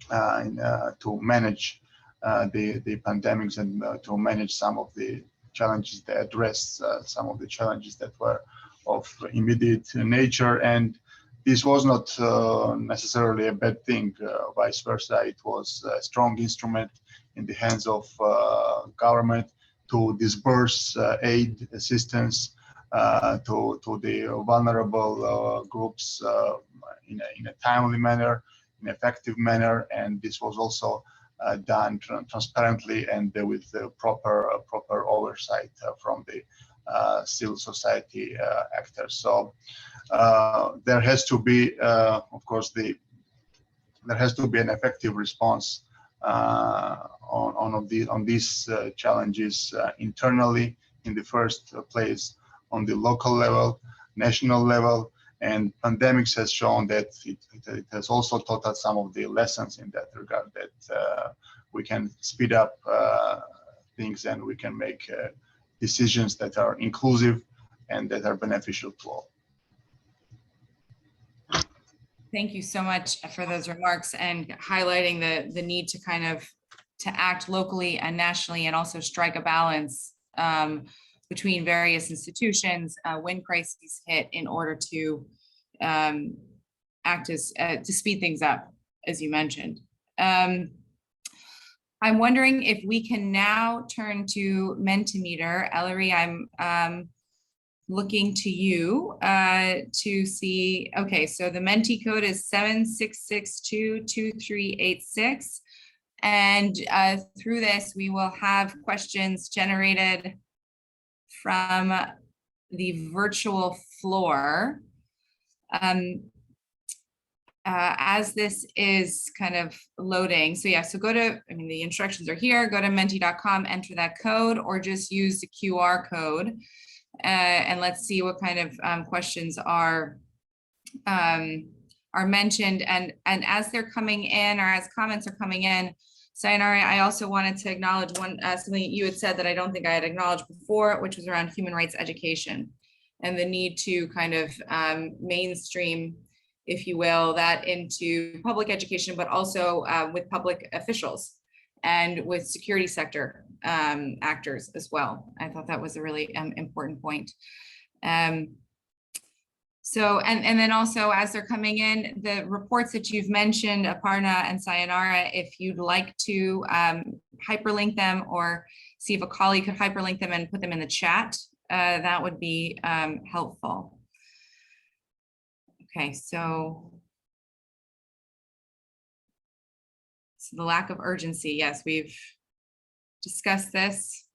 to manage the pandemics and to manage some of the challenges. They addressed some of the challenges that were of immediate nature, and this was not necessarily a bad thing. Vice versa, it was a strong instrument in the hands of government to disperse aid assistance to the vulnerable groups in a timely manner, in an effective manner, and this was also done transparently and with proper oversight from the civil society actors. So there has to be, of course, there has to be an effective response on these challenges internally in the first place, on the local level, national level, and pandemics has shown that it has also taught us some of the lessons in that regard, that we can speed up things and we can make decisions that are inclusive and that are beneficial to all. Thank you so much for those remarks and highlighting the need to kind of act locally and nationally, and also strike a balance between various institutions when crises hit in order to act as to speed things up, as you mentioned. I'm wondering if we can now turn to Mentimeter. Ellery, I'm looking to you to see, okay, so the Menti code is 76622386. And through this, we will have questions generated from the virtual floor. As this is kind of loading, so yeah, so go to, I mean, the instructions are here, go to menti.com, enter that code, or just use the QR code. And let's see what kind of questions are mentioned. And as they're coming in, or as comments are coming in, Sayonara, I also wanted to acknowledge one something you had said that I don't think I had acknowledged before, which was around human rights education and the need to kind of mainstream, if you will, that into public education, but also with public officials and with security sector actors as well. I thought that was a really important point. So, and then also as they're coming in, the reports that you've mentioned, Aparna and Sayonara, if you'd like to hyperlink them or see if a colleague could hyperlink them and put them in the chat, that would be helpful. Okay, so the lack of urgency, yes, we've discussed this.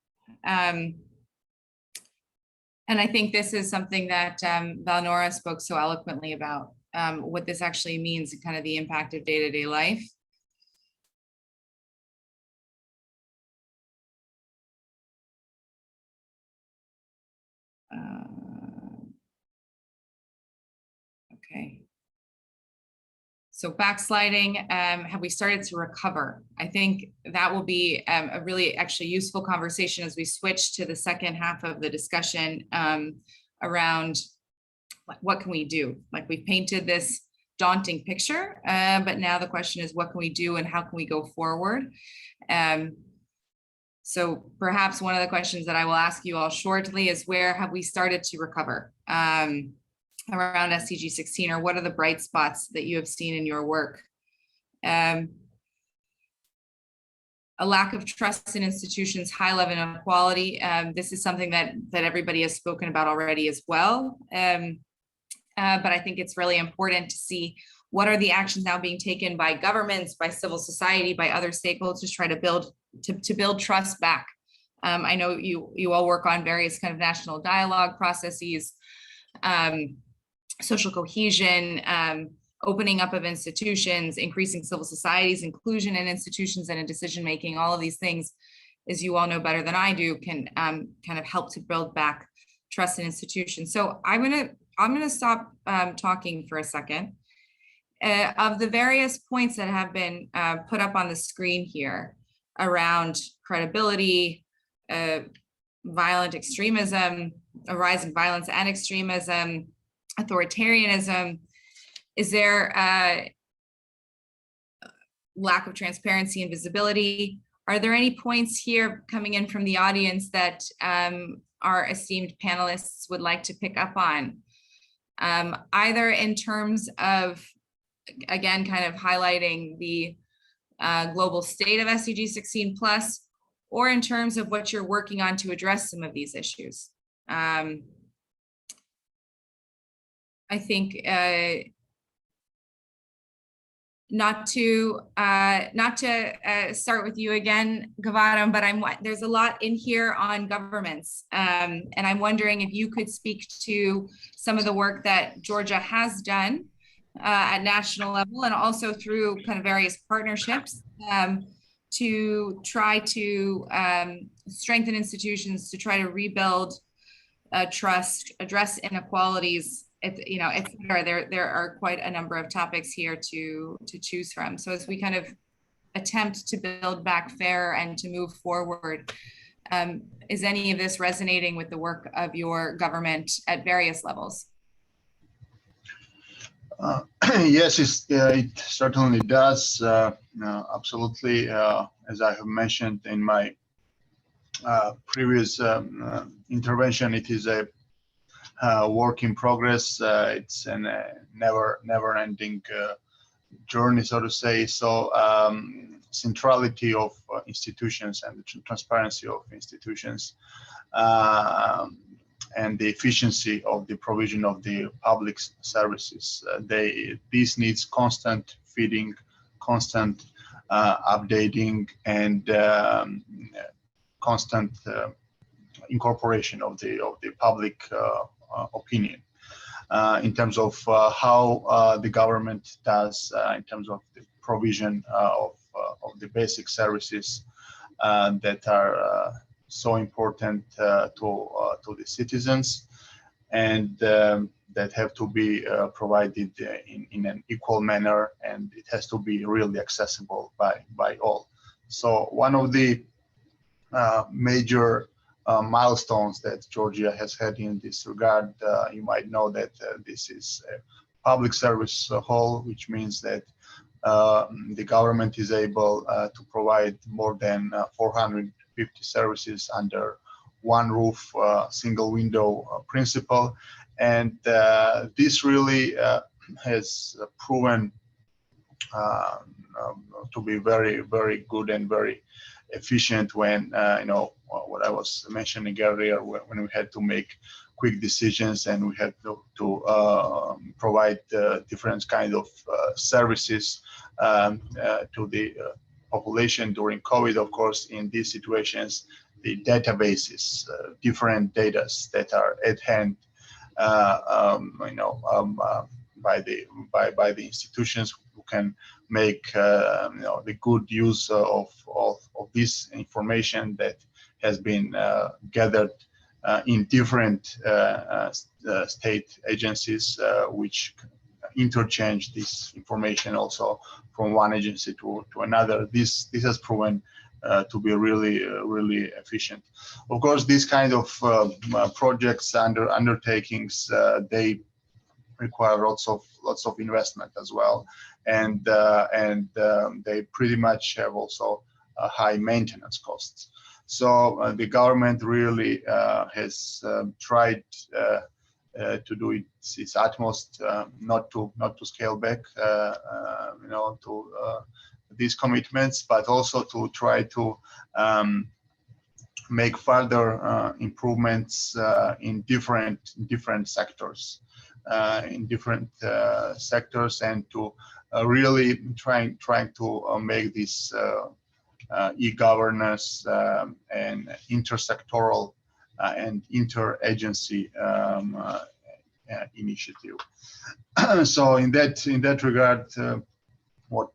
And I think this is something that Valnora spoke so eloquently about, what this actually means and kind of the impact of day-to-day life. Okay. So backsliding, have we started to recover? I think that will be a really actually useful conversation as we switch to the second half of the discussion around what can we do? Like, we've painted this daunting picture, but now the question is, what can we do and how can we go forward? So perhaps one of the questions that I will ask you all shortly is, where have we started to recover? Around SDG16, or what are the bright spots that you have seen in your work? A lack of trust in institutions, high level inequality. This is something that everybody has spoken about already as well. But I think it's really important to see what are the actions now being taken by governments, by civil society, by other stakeholders to try to build trust back. I know you all work on various kind of national dialogue processes, social cohesion, opening up of institutions, increasing civil society's inclusion in institutions and in decision-making. All of these things, as you all know better than I do, can kind of help to build back trust in institutions. So I'm gonna stop talking for a second. Of the various points that have been put up on the screen here around credibility, violent extremism, a rise in violence and extremism, authoritarianism, is there a lack of transparency and visibility? Are there any points here coming in from the audience that our esteemed panelists would like to pick up on? Either in terms of, again, kind of highlighting the global state of SDG16 plus, or in terms of what you're working on to address some of these issues. I think not to start with you again, Gavaram, but there's a lot in here on governments, and I'm wondering if you could speak to some of the work that Georgia has done at national level and also through kind of various partnerships to try to strengthen institutions, to try to rebuild trust, address inequalities. There are quite a number of topics here to choose from. So as we kind of attempt to build back fair and to move forward, is any of this resonating with the work of your government at various levels? Yes, it certainly does. Absolutely. As I have mentioned in my previous intervention, it is a work in progress. It's a never-ending journey, so to say. So centrality of institutions and the transparency of institutions and the efficiency of the provision of the public services. This needs constant feeding, constant updating, and constant incorporation of the public opinion in terms of how the government does in terms of the provision of the basic services that are so important to the citizens, and that have to be provided in an equal manner, and it has to be really accessible by all. So one of the major milestones that Georgia has had in this regard, you might know that this is a public service hall, which means that the government is able to provide more than 450 services under one roof, single window principle. And this really has proven to be very, very good and very efficient when, what I was mentioning earlier, when we had to make quick decisions and we had to provide different kind of services to the population during COVID. Of course, in these situations, the databases, different data that are at hand, by the institutions who can make the good use of this information that has been gathered in different state agencies, which interchange this information also from one agency to another. This has proven to be really efficient. Of course, these kind of projects undertakings, they require lots of investment as well, and they pretty much have also high maintenance costs. So the government really has tried to do its utmost not to scale back to these commitments, but also to try to make further improvements in different sectors, and to really trying to make this e-governance and intersectoral and interagency initiative. So in that regard, what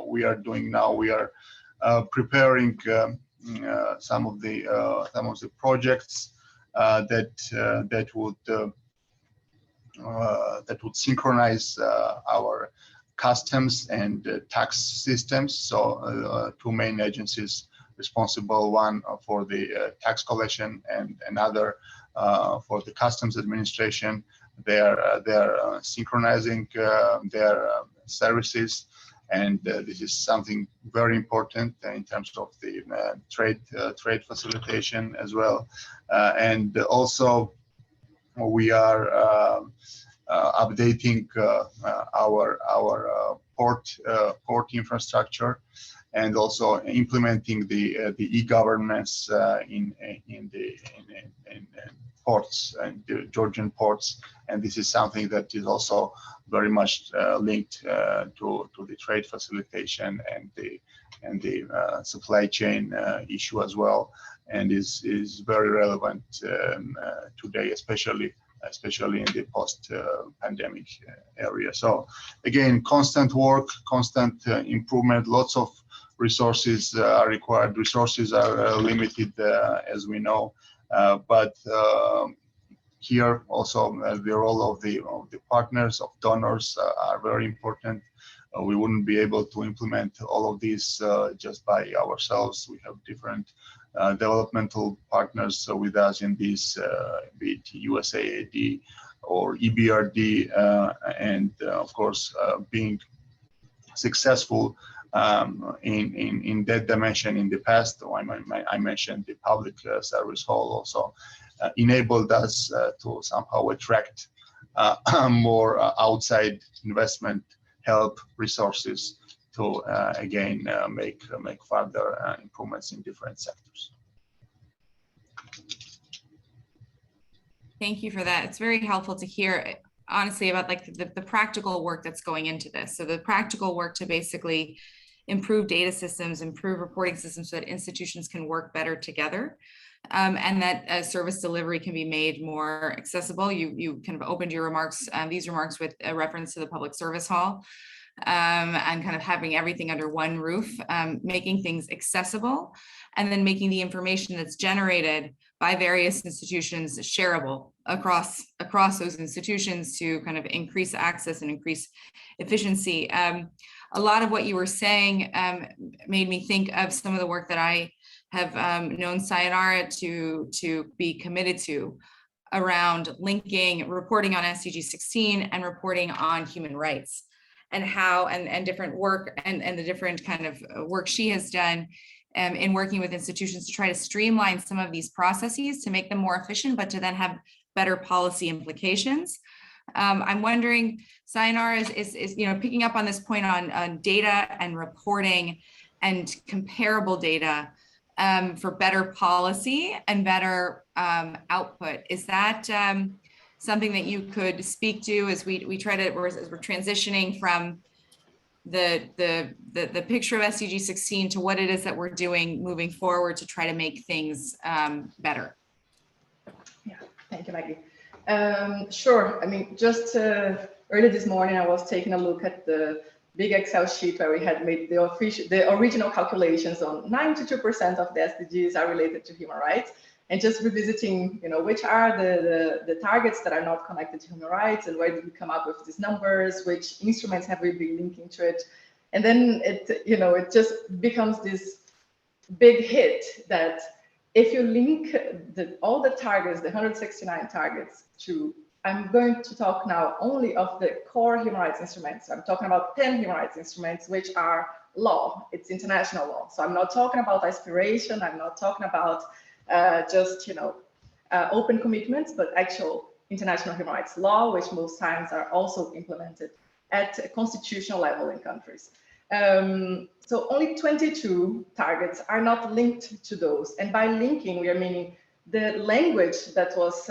we are doing now, we are preparing some of the projects that would synchronize our customs and tax systems. So two main agencies responsible, one for the tax collection and another for the customs administration. They're synchronizing their services, and this is something very important in terms of the trade facilitation as well. And also we are updating our port infrastructure, and also implementing the e-governance in ports and the Georgian ports. And this is something that is also very much linked to the trade facilitation and the supply chain issue as well, and is very relevant today, especially in the post-pandemic area. So again, constant work, constant improvement, lots of resources are required. Resources are limited, as we know, but here also the role of the partners, of donors, are very important. We wouldn't be able to implement all of these just by ourselves. We have different developmental partners with us in this, be it USAID or EBRD, and of course being successful in that dimension in the past. I mentioned the public service hall also enabled us to somehow attract more outside investment help resources to again make further improvements in different sectors. Thank you for that. It's very helpful to hear, honestly, about like the practical work that's going into this. So the practical work to basically improve data systems, improve reporting systems so that institutions can work better together. And that service delivery can be made more accessible. You kind of opened your remarks, these remarks with a reference to the public service hall, and kind of having everything under one roof, making things accessible, and then making the information that's generated by various institutions shareable across those institutions to kind of increase access and increase efficiency. A lot of what you were saying made me think of some of the work that I have known Sayonara to be committed to around linking reporting on SDG16 and reporting on human rights, and how and different work and the different kind of work she has done in working with institutions to try to streamline some of these processes to make them more efficient, but to then have better policy implications. I'm wondering, Sayonara is picking up on this point on data and reporting and comparable data for better policy and better output. Is that something that you could speak to as we try to, as we're transitioning from the picture of SDG16 to what it is that we're doing moving forward to try to make things better? Yeah, thank you, Maggie. Sure. I mean, just early this morning, I was taking a look at the big Excel sheet where we had made the original calculations on 92% of the SDGs are related to human rights, and just revisiting, which are the targets that are not connected to human rights, and where did we come up with these numbers, which instruments have we been linking to it, and then it just becomes this big hit that if you link all the targets, the 169 targets, to, I'm going to talk now only of the core human rights instruments. I'm talking about 10 human rights instruments, which are law. It's international law. So I'm not talking about aspiration. I'm not talking about just open commitments, but actual international human rights law, which most times are also implemented at a constitutional level in countries. So only 22 targets are not linked to those, and by linking we are meaning the language that was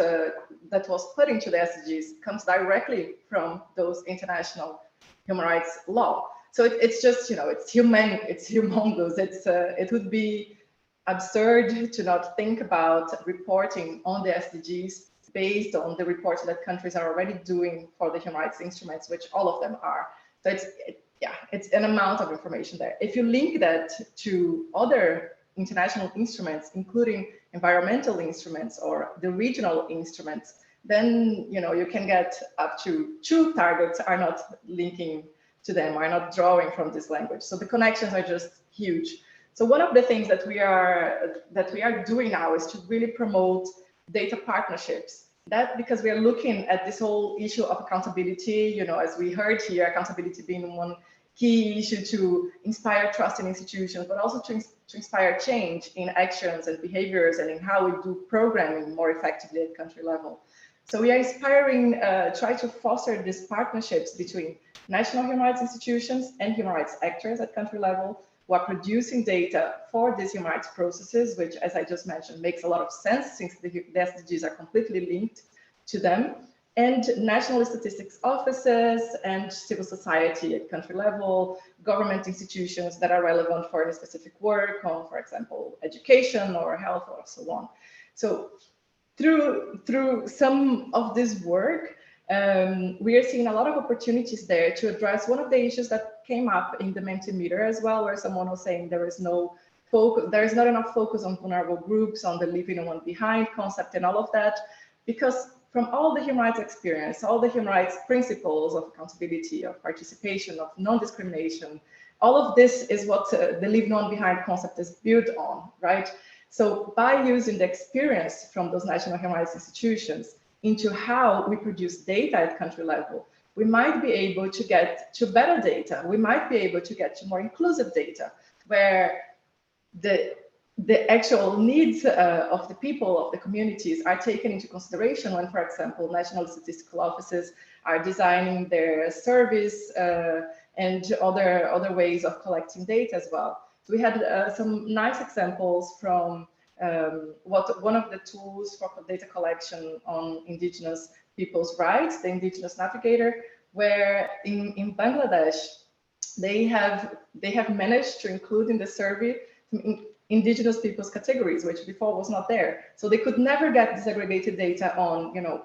put into the SDGs comes directly from those international human rights law. So it's just it's humongous. It would be absurd to not think about reporting on the SDGs based on the reports that countries are already doing for the human rights instruments, which all of them are. So it's an amount of information there. If you link that to other international instruments, including environmental instruments or the regional instruments, then you can get up to 2 targets are not linking to them, are not drawing from this language. So the connections are just huge. So one of the things that we are doing now is to really promote data partnerships. That because we are looking at this whole issue of accountability, as we heard here, accountability being one key issue to inspire trust in institutions, but also to inspire change in actions and behaviors and in how we do programming more effectively at country level. So we are inspiring, try to foster these partnerships between national human rights institutions and human rights actors at country level who are producing data for these human rights processes, which, as I just mentioned, makes a lot of sense since the SDGs are completely linked to them, and national statistics offices and civil society at country level, government institutions that are relevant for any specific work on, for example, education or health or so on. So through some of this work, we are seeing a lot of opportunities there to address one of the issues that came up in the Mentimeter as well, where someone was saying there is not enough focus on vulnerable groups, on the leaving no one behind concept and all of that, because from all the human rights experience, all the human rights principles of accountability, of participation, of non-discrimination, all of this is what the leave no one behind concept is built on, right? So by using the experience from those national human rights institutions into how we produce data at country level, we might be able to get to better data. We might be able to get to more inclusive data, where the actual needs of the people, of the communities, are taken into consideration when, for example, national statistical offices are designing their surveys and other ways of collecting data as well. So we had some nice examples from one of the tools for data collection on indigenous people's rights, the Indigenous Navigator, where in Bangladesh, they have managed to include in the survey indigenous people's categories, which before was not there. So they could never get disaggregated data on,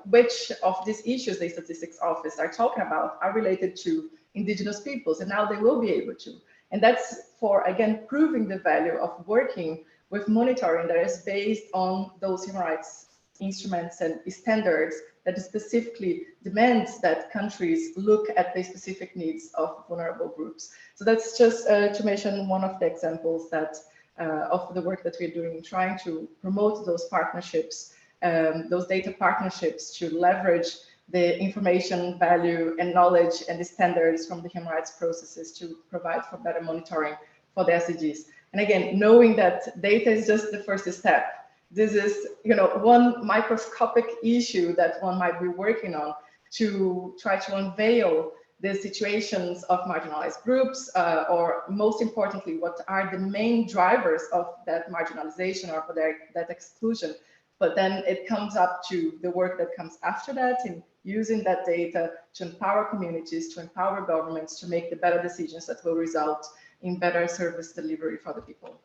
which of these issues the statistics office are talking about are related to indigenous peoples, and now they will be able to. And that's for, again, proving the value of working with monitoring that is based on those human rights instruments and standards that specifically demands that countries look at the specific needs of vulnerable groups. So that's just to mention one of the examples that of the work that we're doing, trying to promote those partnerships, those data partnerships, to leverage the information value and knowledge and the standards from the human rights processes to provide for better monitoring for the SDGs. And again, knowing that data is just the first step. This is, one microscopic issue that one might be working on to try to unveil the situations of marginalized groups, or most importantly, what are the main drivers of that marginalization or for that exclusion. But then it comes up to the work that comes after that, in using that data to empower communities, to empower governments to make the better decisions that will result in better service delivery for the people.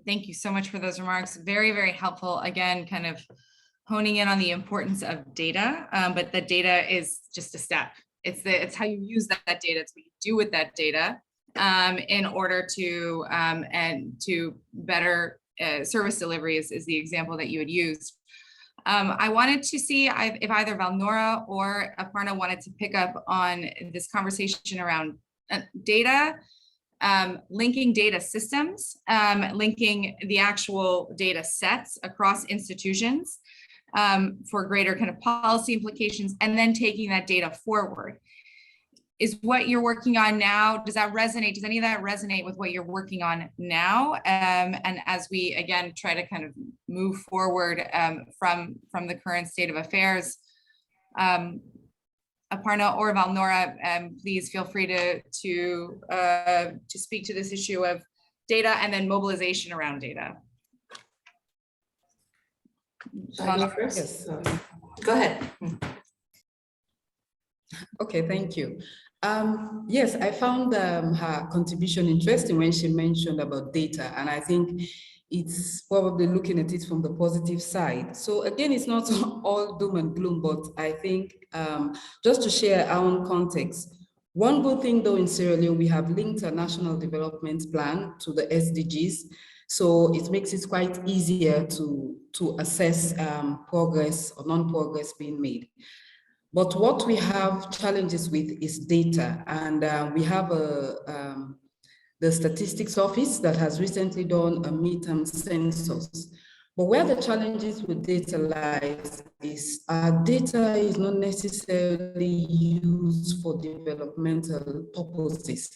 Thank you so much for those remarks. Very, very helpful. Again, kind of honing in on the importance of data, but the data is just a step. It's how you use that data. It's what you do with that data in order to better service delivery is the example that you had used. I wanted to see if either Valnora or Aparna wanted to pick up on this conversation around data, linking data systems, linking the actual data sets across institutions for greater kind of policy implications, and then taking that data forward. Is what you're working on now, does that resonate? Does any of that resonate with what you're working on now? And as we, again, try to kind of move forward from the current state of affairs, Aparna or Valnora, please feel free to speak to this issue of data and then mobilization around data. Shall I go first? Yes. Go ahead. Okay, thank you. Yes, I found her contribution interesting when she mentioned about data, and I think it's probably looking at it from the positive side. So again, it's not all doom and gloom, but I think just to share our own context, one good thing though in Sierra Leone, we have linked a national development plan to the SDGs. So it makes it quite easier to assess progress or non-progress being made. But what we have challenges with is data, and we have the statistics office that has recently done a midterm census. But where the challenges with data lies is data is not necessarily used for developmental purposes.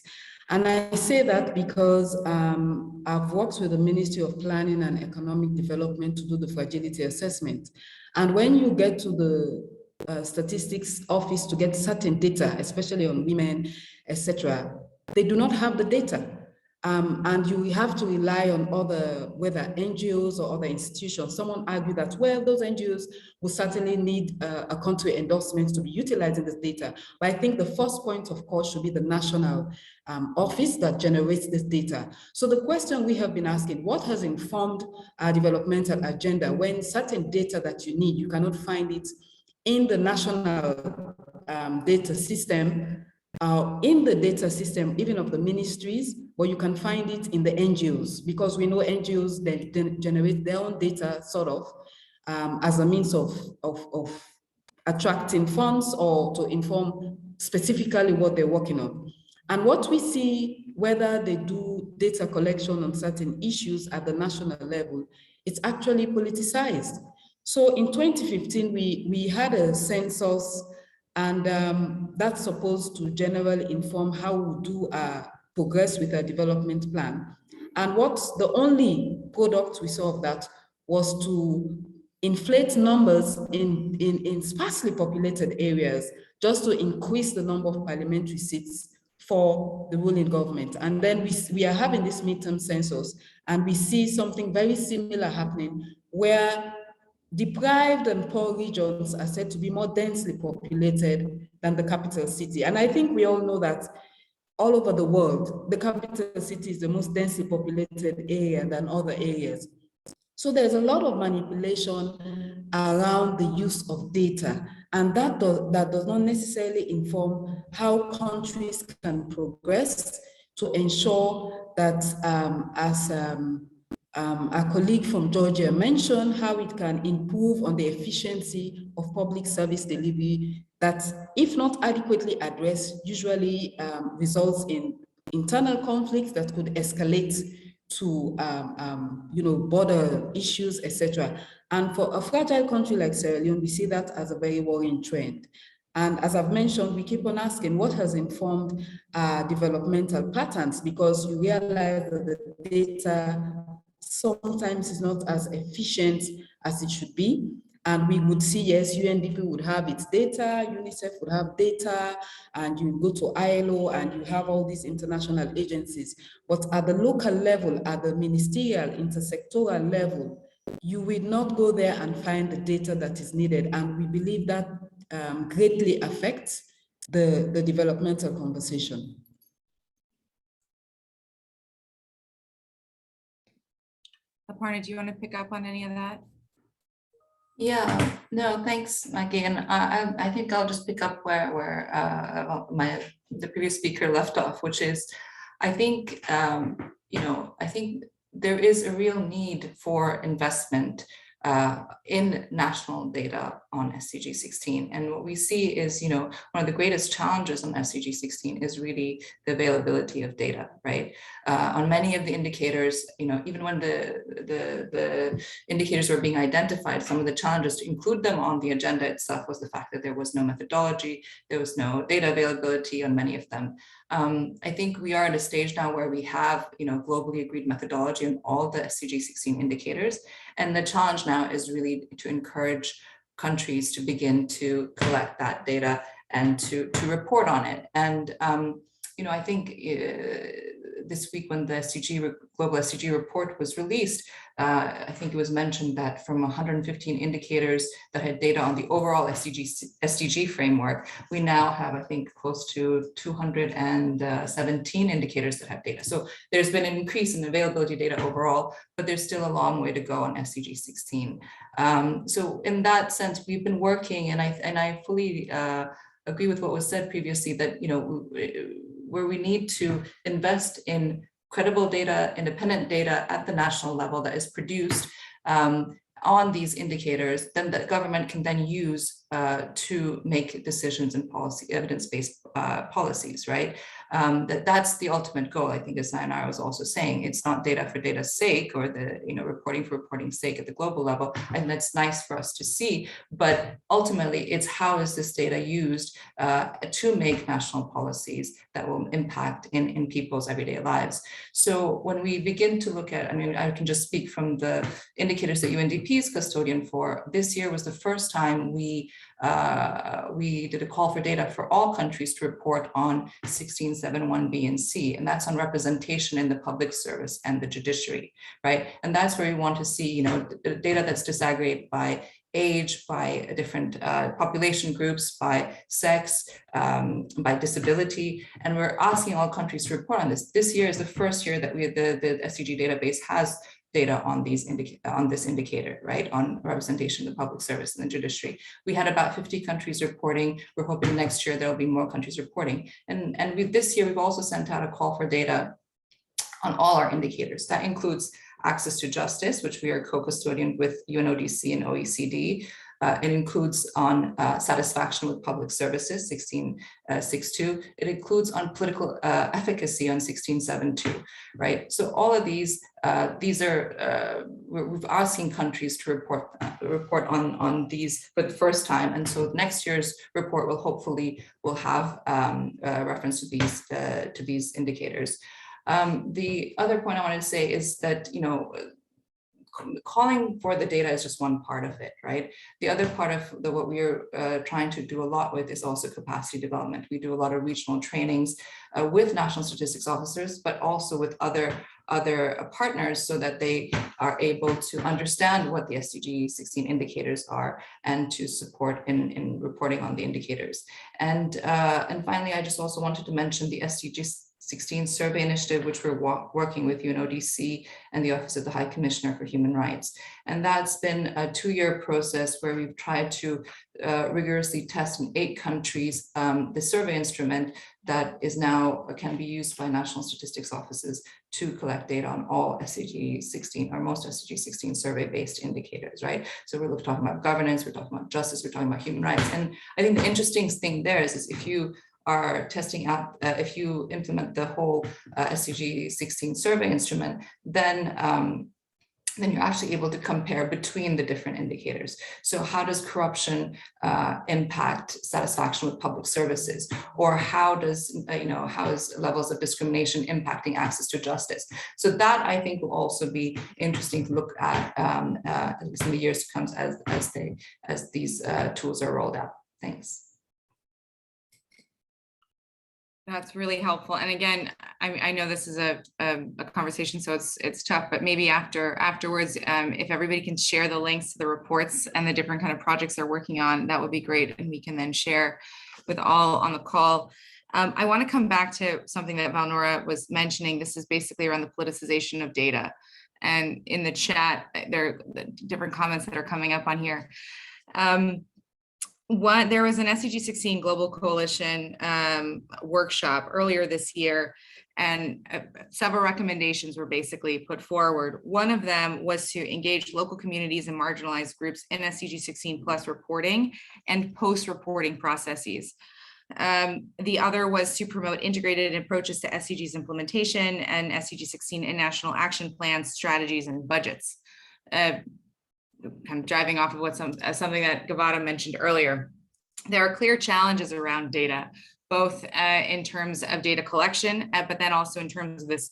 And I say that because I've worked with the Ministry of Planning and Economic Development to do the fragility assessment. And when you get to the statistics office to get certain data, especially on women, etc., they do not have the data. And you have to rely on other, whether NGOs or other institutions. Someone argued that, well, those NGOs will certainly need a country endorsement to be utilizing this data. But I think the first point of call should be the national office that generates this data. So the question we have been asking, what has informed our developmental agenda when certain data that you need, you cannot find it in the national data system, in the data system, even of the ministries, but you can find it in the NGOs, because we know NGOs, they generate their own data sort of as a means of attracting funds or to inform specifically what they're working on. And what we see, whether they do data collection on certain issues at the national level, it's actually politicized. So in 2015, we had a census, and that's supposed to generally inform how we do progress with our development plan. And the only product we saw of that was to inflate numbers in sparsely populated areas, just to increase the number of parliamentary seats for the ruling government. And then we are having this midterm census, and we see something very similar happening, where deprived and poor regions are said to be more densely populated than the capital city. And I think we all know that all over the world, the capital city is the most densely populated area than other areas. So there's a lot of manipulation around the use of data, and that does not necessarily inform how countries can progress to ensure that, as our colleague from Georgia mentioned, how it can improve on the efficiency of public service delivery that, if not adequately addressed, usually results in internal conflicts that could escalate to border issues, etc. And for a fragile country like Sierra Leone, we see that as a very worrying trend. And as I've mentioned, we keep on asking what has informed developmental patterns, because you realize that the data sometimes is not as efficient as it should be. And we would see, yes, UNDP would have its data, UNICEF would have data, and you go to ILO and you have all these international agencies. But at the local level, at the ministerial, intersectoral level, you will not go there and find the data that is needed. And we believe that greatly affects the developmental conversation. Aparna, do you want to pick up on any of that? Yeah, no, thanks, Maggie. And I think I'll just pick up where the previous speaker left off, which is, I think, I think there is a real need for investment in national data on SDG16. And what we see is, one of the greatest challenges on SDG16 is really the availability of data, right? On many of the indicators, even when the indicators were being identified, some of the challenges to include them on the agenda itself was the fact that there was no methodology, there was no data availability on many of them. I think we are at a stage now where we have, globally agreed methodology on all the SDG16 indicators. And the challenge now is really to encourage countries to begin to collect that data and to report on it. And, I think this week when the global SDG report was released, I think it was mentioned that from 115 indicators that had data on the overall SDG framework, we now have, I think, close to 217 indicators that have data. So there's been an increase in availability data overall, but there's still a long way to go on SDG16. So in that sense, we've been working, and I fully agree with what was said previously, that where we need to invest in credible data, independent data at the national level that is produced on these indicators, then the government can then use to make decisions and evidence-based policies, right? That's the ultimate goal, I think, as Sayonara was also saying. It's not data for data's sake, or the reporting for reporting's sake at the global level, and that's nice for us to see. But ultimately, it's how is this data used to make national policies that will impact in people's everyday lives. So when we begin to look at, I can just speak from the indicators that UNDP is custodian for. This year was the first time we did a call for data for all countries to report on 1671B and C, and that's on representation in the public service and the judiciary, right? And that's where we want to see, data that's disaggregated by age, by different population groups, by sex, by disability, and we're asking all countries to report on this. This year is the first year that the SDG database has data on this indicator, right, on representation in the public service and the judiciary. We had about 50 countries reporting. We're hoping next year there'll be more countries reporting. And this year we've also sent out a call for data on all our indicators. That includes access to justice, which we are co-custodian with UNODC and OECD, It includes on satisfaction with public services, 16.6.2. It includes on political efficacy on 16.7.2, right? So all of these are, we've asking countries to report on these for the first time. And so next year's report will have reference to these indicators. The other point I wanted to say is that, you know, calling for the data is just one part of it, right? The other part of what we're trying to do a lot with is also capacity development. We do a lot of regional trainings with national statistics officers, but also with other partners so that they are able to understand what the SDG16 indicators are and to support in reporting on the indicators. And finally, I just also wanted to mention the SDG16 survey initiative, which we're working with UNODC and the Office of the High Commissioner for Human Rights. And that's been a 2-year process where we've tried to rigorously test in 8 countries the survey instrument that is now can be used by national statistics offices to collect data on all SDG16 or most SDG16 survey-based indicators, right? So we're talking about governance, we're talking about justice, we're talking about human rights. And I think the interesting thing there is if you are testing out, if you implement the whole SDG16 survey instrument, then you're actually able to compare between the different indicators. So how does corruption impact satisfaction with public services? Or how does, how is levels of discrimination impacting access to justice? So that I think will also be interesting to look at least in the years to come as these tools are rolled out. Thanks. That's really helpful. And again, I know this is a conversation, so it's tough, but maybe afterwards, if everybody can share the links to the reports and the different kind of projects they're working on, that would be great. And we can then share with all on the call. I want to come back to something that Valnora was mentioning. This is basically around the politicization of data. And in the chat, there are different comments that are coming up on here. There was an SDG16 Global Coalition workshop earlier this year, and several recommendations were basically put forward. One of them was to engage local communities and marginalized groups in SDG16 plus reporting and post-reporting processes. The other was to promote integrated approaches to SDGs implementation and SDG16 in national action plans, strategies, and budgets. Kind of driving off of something that Gavada mentioned earlier. There are clear challenges around data, both in terms of data collection, but then also in terms of this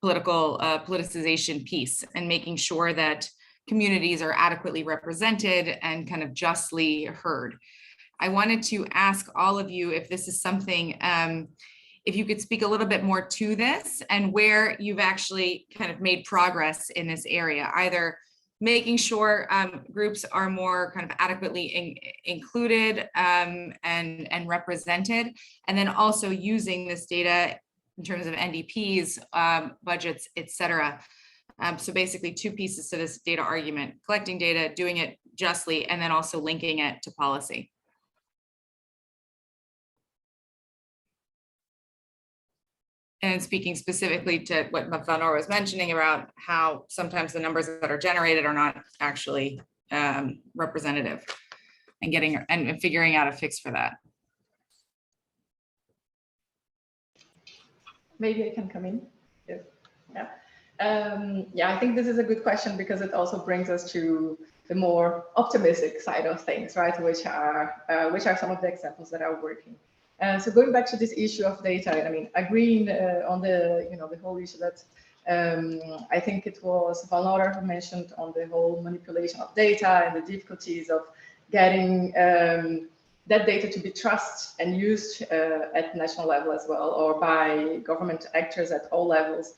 politicization piece and making sure that communities are adequately represented and kind of justly heard. I wanted to ask all of you if this is something, if you could speak a little bit more to this and where you've actually kind of made progress in this area, either making sure groups are more kind of adequately included and represented, and then also using this data in terms of NDPs, budgets, et cetera. So basically 2 pieces to this data argument: collecting data, doing it justly, and then also linking it to policy. And speaking specifically to what Valnora was mentioning about how sometimes the numbers that are generated are not actually representative, and figuring out a fix for that. Maybe I can come in. Yes. Yeah. Yeah, I think this is a good question because it also brings us to the more optimistic side of things, right? Which are some of the examples that are working. So going back to this issue of data, I mean, agreeing on the the whole issue that I think it was Valnora who mentioned on the whole manipulation of data and the difficulties of getting that data to be trusted and used at national level as well, or by government actors at all levels.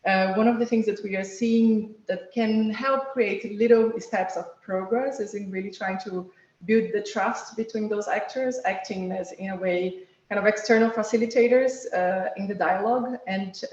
One of the things that we are seeing that can help create little steps of progress is in really trying to build the trust between those actors, acting as, in a way, kind of external facilitators in the dialogue, and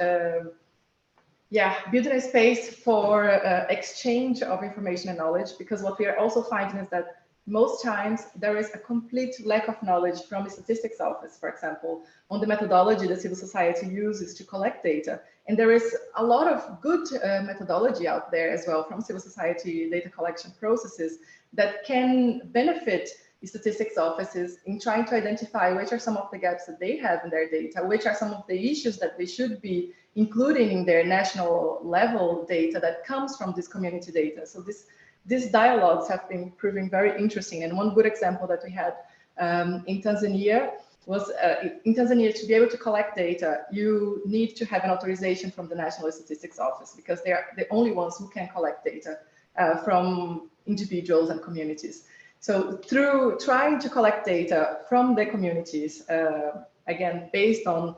building a space for exchange of information and knowledge, because what we are also finding is that most times there is a complete lack of knowledge from the statistics office, for example, on the methodology that civil society uses to collect data. And there is a lot of good methodology out there as well from civil society data collection processes that can benefit the statistics offices in trying to identify which are some of the gaps that they have in their data, which are some of the issues that they should be including in their national level data that comes from this community data. So these dialogues have been proving very interesting. And one good example that we had in Tanzania was in Tanzania, to be able to collect data, you need to have an authorization from the National Statistics Office, because they are the only ones who can collect data from individuals and communities. So through trying to collect data from the communities, again, based on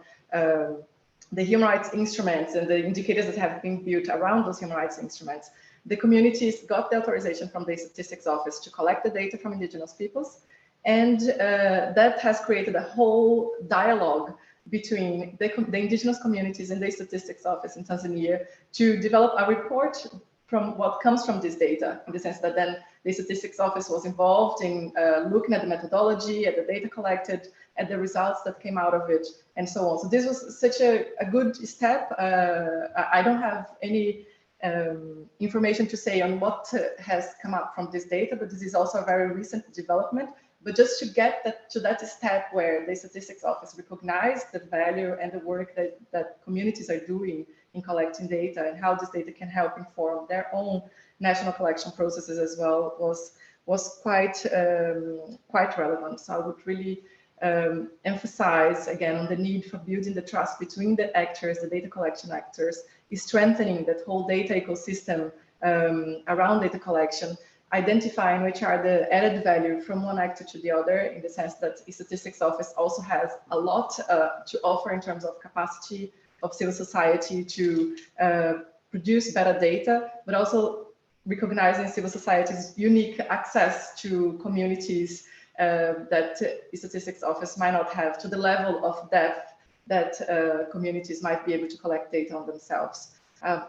the human rights instruments and the indicators that have been built around those human rights instruments, the communities got the authorization from the Statistics Office to collect the data from indigenous peoples. And that has created a whole dialogue between the indigenous communities and the Statistics Office in Tanzania to develop a report from what comes from this data, in the sense that then the Statistics Office was involved in looking at the methodology, at the data collected, at the results that came out of it, and so on. So this was such a good step. I don't have any information to say on what has come up from this data, but this is also a very recent development. But just to get to that step where the Statistics Office recognized the value and the work that communities are doing in collecting data and how this data can help inform their own national collection processes as well was quite relevant. So I would really emphasize again on the need for building the trust between the actors, the data collection actors, is strengthening that whole data ecosystem around data collection, identifying which are the added value from one actor to the other, in the sense that the Statistics Office also has a lot to offer in terms of capacity of civil society to produce better data, but also recognizing civil society's unique access to communities that the Statistics Office might not have, to the level of depth that communities might be able to collect data on themselves.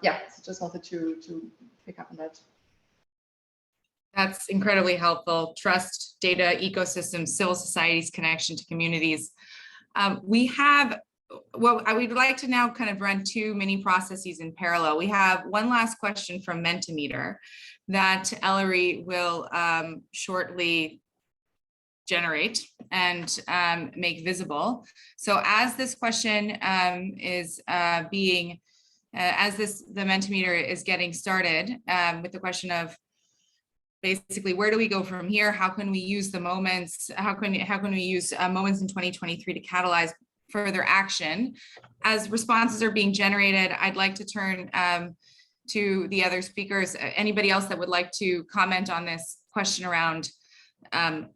Yeah, so just wanted to pick up on that. That's incredibly helpful. Trust, data, ecosystems, civil society's connection to communities. We'd like to now kind of run two mini processes in parallel. We have one last question from Mentimeter that Ellery will shortly generate and make visible. So as this question is the Mentimeter is getting started with the question of basically, where do we go from here? How can we use the moments? How can we use moments in 2023 to catalyze further action? As responses are being generated, I'd like to turn to the other speakers. Anybody else that would like to comment on this question around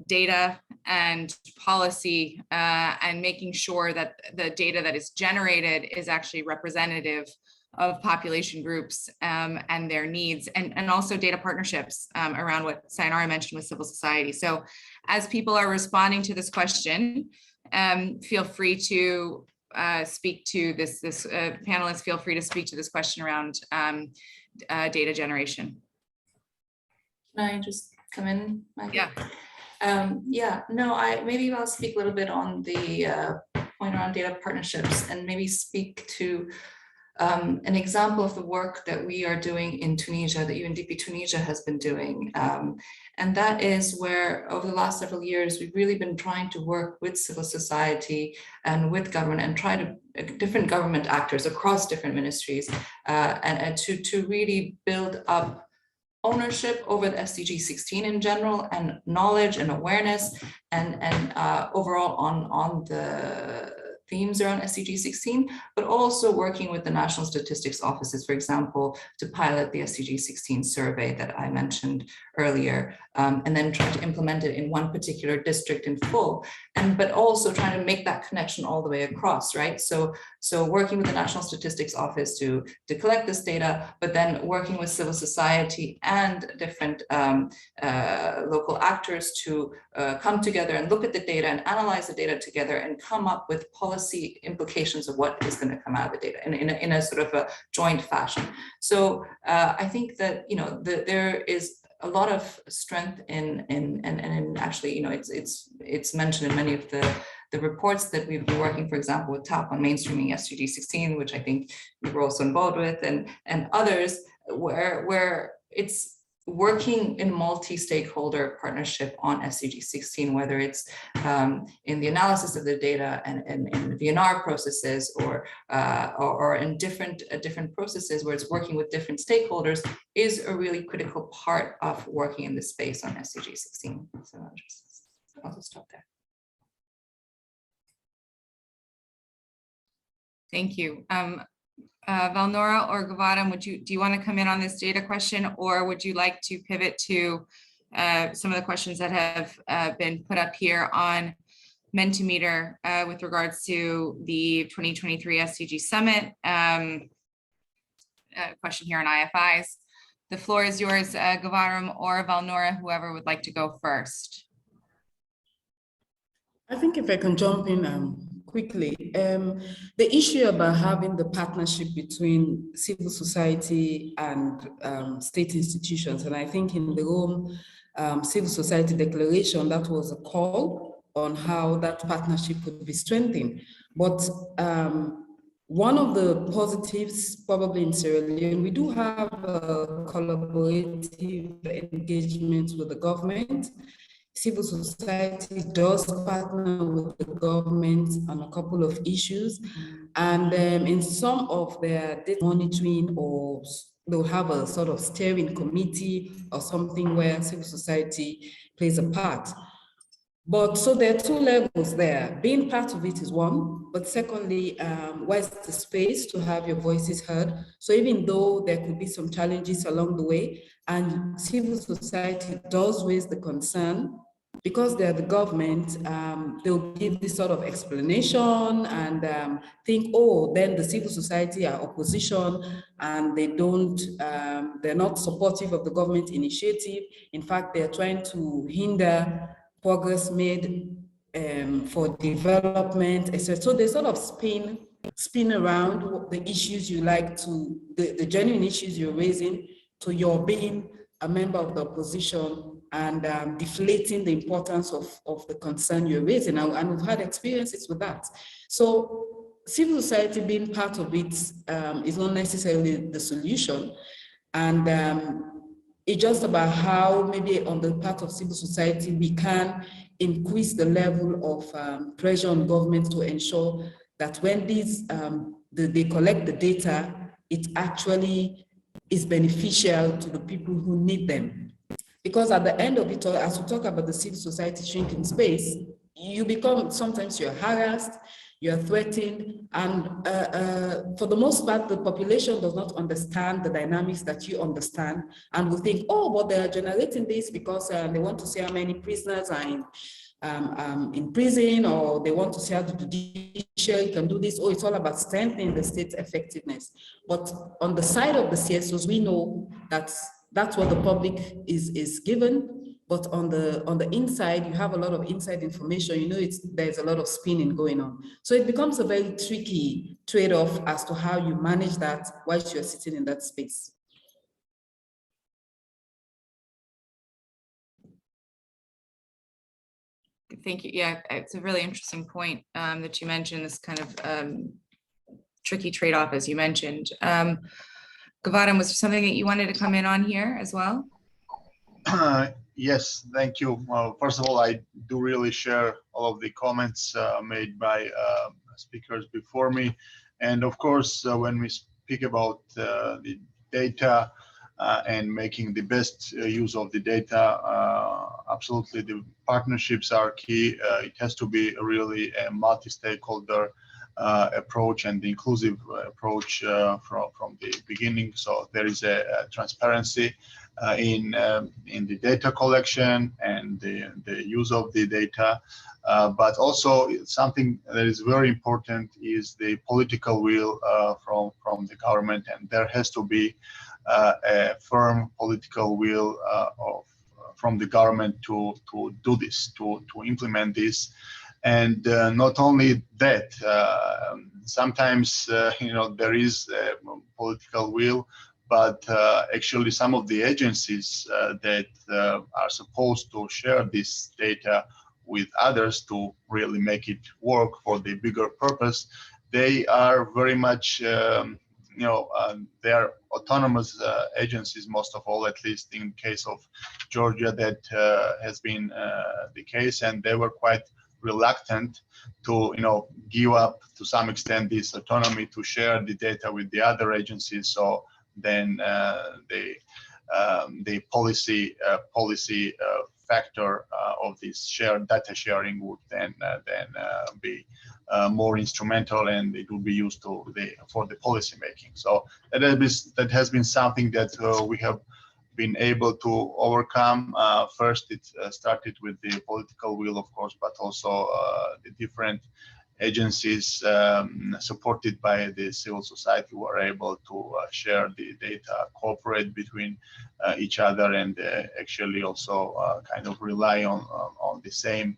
data and policy and making sure that the data that is generated is actually representative of population groups and their needs, and also data partnerships around what Sayonara mentioned with civil society. So as people are responding to this question, feel free to speak to this, panelists feel free to speak to this question around data generation. Can I just come in, Maggie? Yeah. Maybe I'll speak a little bit on the point around data partnerships, and maybe speak to an example of the work that we are doing in Tunisia, that UNDP Tunisia has been doing. And that is where over the last several years, we've really been trying to work with civil society and with government, and try to different government actors across different ministries and to really build up ownership over the SDG16 in general, and knowledge and awareness and overall on the themes around SDG16, but also working with the national statistics offices, for example, to pilot the SDG16 survey that I mentioned earlier, and then try to implement it in one particular district in full, but also trying to make that connection all the way across, right? So working with the National Statistics Office to collect this data, but then working with civil society and different local actors to come together and look at the data and analyze the data together and come up with policy implications of what is going to come out of the data in a sort of a joint fashion. So I think that, you know, there is a lot of strength in actually, you know, it's mentioned in many of the reports that we've been working, for example, with TAP on mainstreaming SDG16, which I think we were also involved with, and others, where it's working in multi-stakeholder partnership on SDG16, whether it's in the analysis of the data and in VNR processes or in different processes where it's working with different stakeholders, is a really critical part of working in this space on SDG16. So I'll just stop there. Thank you. Valnora or Gavaram, do you want to come in on this data question, or would you like to pivot to some of the questions that have been put up here on Mentimeter with regards to the 2023 SDG Summit? Question here on IFIs. The floor is yours, Gavaram or Valnora, whoever would like to go first. I think if I can jump in quickly, the issue about having the partnership between civil society and state institutions, and I think in the Rome Civil Society Declaration, that was a call on how that partnership could be strengthened. But one of the positives probably in Sierra Leone, we do have a collaborative engagement with the government. Civil society does partner with the government on a couple of issues, and in some of their data monitoring, or they'll have a sort of steering committee or something where civil society plays a part. But so there are two levels there. Being part of it is one, but secondly, where's the space to have your voices heard? So even though there could be some challenges along the way, and civil society does raise the concern, because they're the government, they'll give this sort of explanation and think, oh, then the civil society are opposition and they don't, they're not supportive of the government initiative. In fact, they're trying to hinder progress made for development, etc. So they sort of spin around the issues you like to, the genuine issues you're raising, to your being a member of the opposition and deflating the importance of the concern you're raising. And we've had experiences with that. So civil society being part of it is not necessarily the solution. And it's just about how maybe on the part of civil society, we can increase the level of pressure on government to ensure that when these, they collect the data, it actually is beneficial to the people who need them. Because at the end of it all, as we talk about the civil society shrinking space, you become, sometimes you're harassed, you're threatened, and for the most part, the population does not understand the dynamics that you understand, and will think, oh, but they're generating this because they want to see how many prisoners are in prison, or they want to see how the judiciary can do this. Oh, it's all about strengthening the state's effectiveness. But on the side of the CSOs, we know that's what the public is given. But on the inside, you have a lot of inside information. You know, there's a lot of spinning going on. So it becomes a very tricky trade-off as to how you manage that whilst you're sitting in that space. Thank you. Yeah, it's a really interesting point that you mentioned, this kind of tricky trade-off, as you mentioned. Gavaram, was there something that you wanted to come in on here as well? Yes, thank you. First of all, I do really share all of the comments made by speakers before me. And of course, when we speak about the data and making the best use of the data, absolutely the partnerships are key. It has to be really a multi-stakeholder approach and the inclusive approach from the beginning. So there is a transparency in the data collection and the use of the data, but also something that is very important is the political will from the government, and there has to be a firm political will from the government to do this, to implement this. And not only that, sometimes there is a political will, but actually some of the agencies that are supposed to share this data with others to really make it work for the bigger purpose, they are very much they are autonomous agencies, most of all, at least in case of Georgia, that has been the case, and they were quite reluctant to give up to some extent this autonomy to share the data with the other agencies. So then the policy factor of this shared data sharing would then be more instrumental, and it would be used for the policy making. So that has been something that we have been able to overcome. First, it started with the political will, of course, but also the different agencies supported by the civil society were able to share the data, cooperate between each other, and actually also kind of rely on the same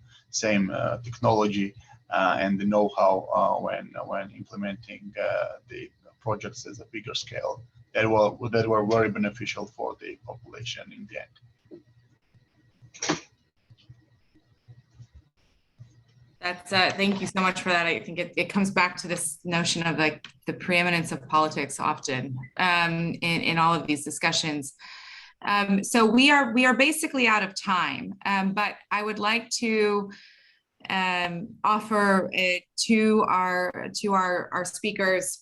technology and the know-how when implementing the projects as a bigger scale. That were very beneficial for the population in the end. That's thank you so much for that. I think it comes back to this notion of like the preeminence of politics often in all of these discussions. So we are basically out of time, but I would like to offer to our speakers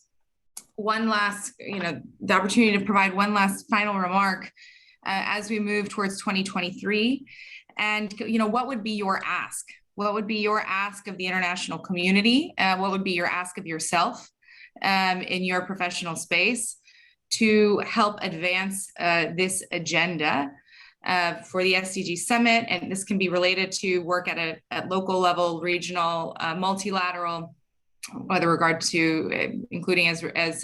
one last, the opportunity to provide one last final remark as we move towards 2023. And, what would be your ask? What would be your ask of the international community? What would be your ask of yourself in your professional space to help advance this agenda for the SDG Summit? And this can be related to work at local level, regional, multilateral, with regard to including as regards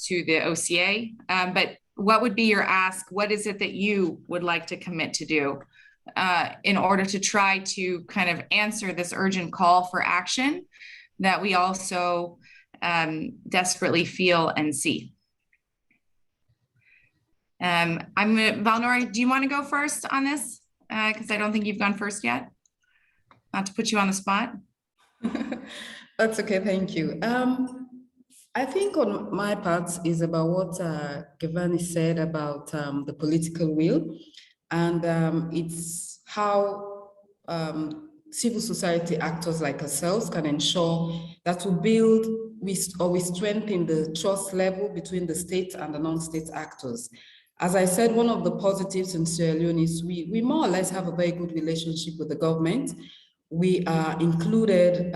to the OCA. But what would be your ask? What is it that you would like to commit to do in order to try to kind of answer this urgent call for action that we also desperately feel and see? Valnori, do you want to go first on this? Because I don't think you've gone first yet. Not to put you on the spot. That's okay, thank you. I think on my part is about what Giovanni said about the political will, and it's how civil society actors like ourselves can ensure that we strengthen the trust level between the state and the non-state actors. As I said, one of the positives in Sierra Leone is we more or less have a very good relationship with the government. We are included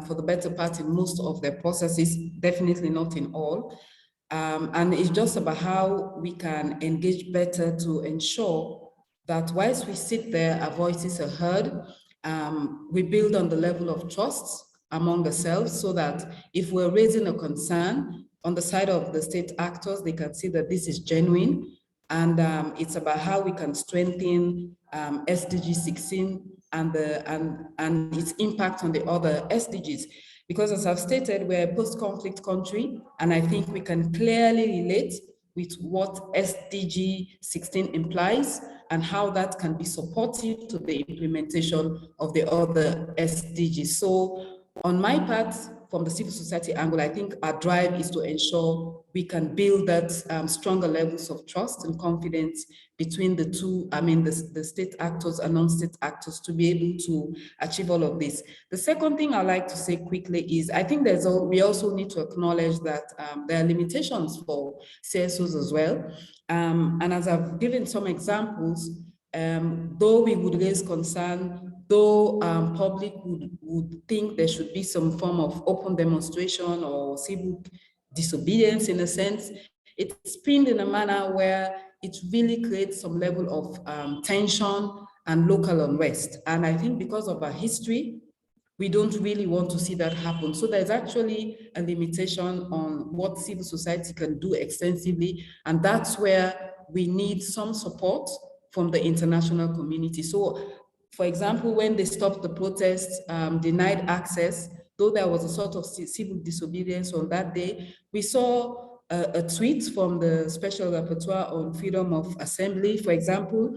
for the better part in most of their processes, definitely not in all. And it's just about how we can engage better to ensure that whilst we sit there, our voices are heard. We build on the level of trust among ourselves so that if we're raising a concern on the side of the state actors, they can see that this is genuine. And it's about how we can strengthen SDG16 and its impact on the other SDGs. Because as I've stated, we're a post-conflict country, and I think we can clearly relate with what SDG16 implies and how that can be supportive to the implementation of the other SDGs. So on my part, from the civil society angle, I think our drive is to ensure we can build that stronger levels of trust and confidence between the two, the state actors and non-state actors to be able to achieve all of this. The second thing I'd like to say quickly is I think we also need to acknowledge that there are limitations for CSOs as well. And as I've given some examples, though we would raise concern, though public would think there should be some form of open demonstration or civil disobedience in a sense, it's pinned in a manner where it really creates some level of tension and local unrest. And I think because of our history, we don't really want to see that happen. So there's actually a limitation on what civil society can do extensively. And that's where we need some support from the international community. So, for example, when they stopped the protests, denied access, though there was a sort of civil disobedience on that day, we saw a tweet from the Special Rapporteur on Freedom of Assembly, for example.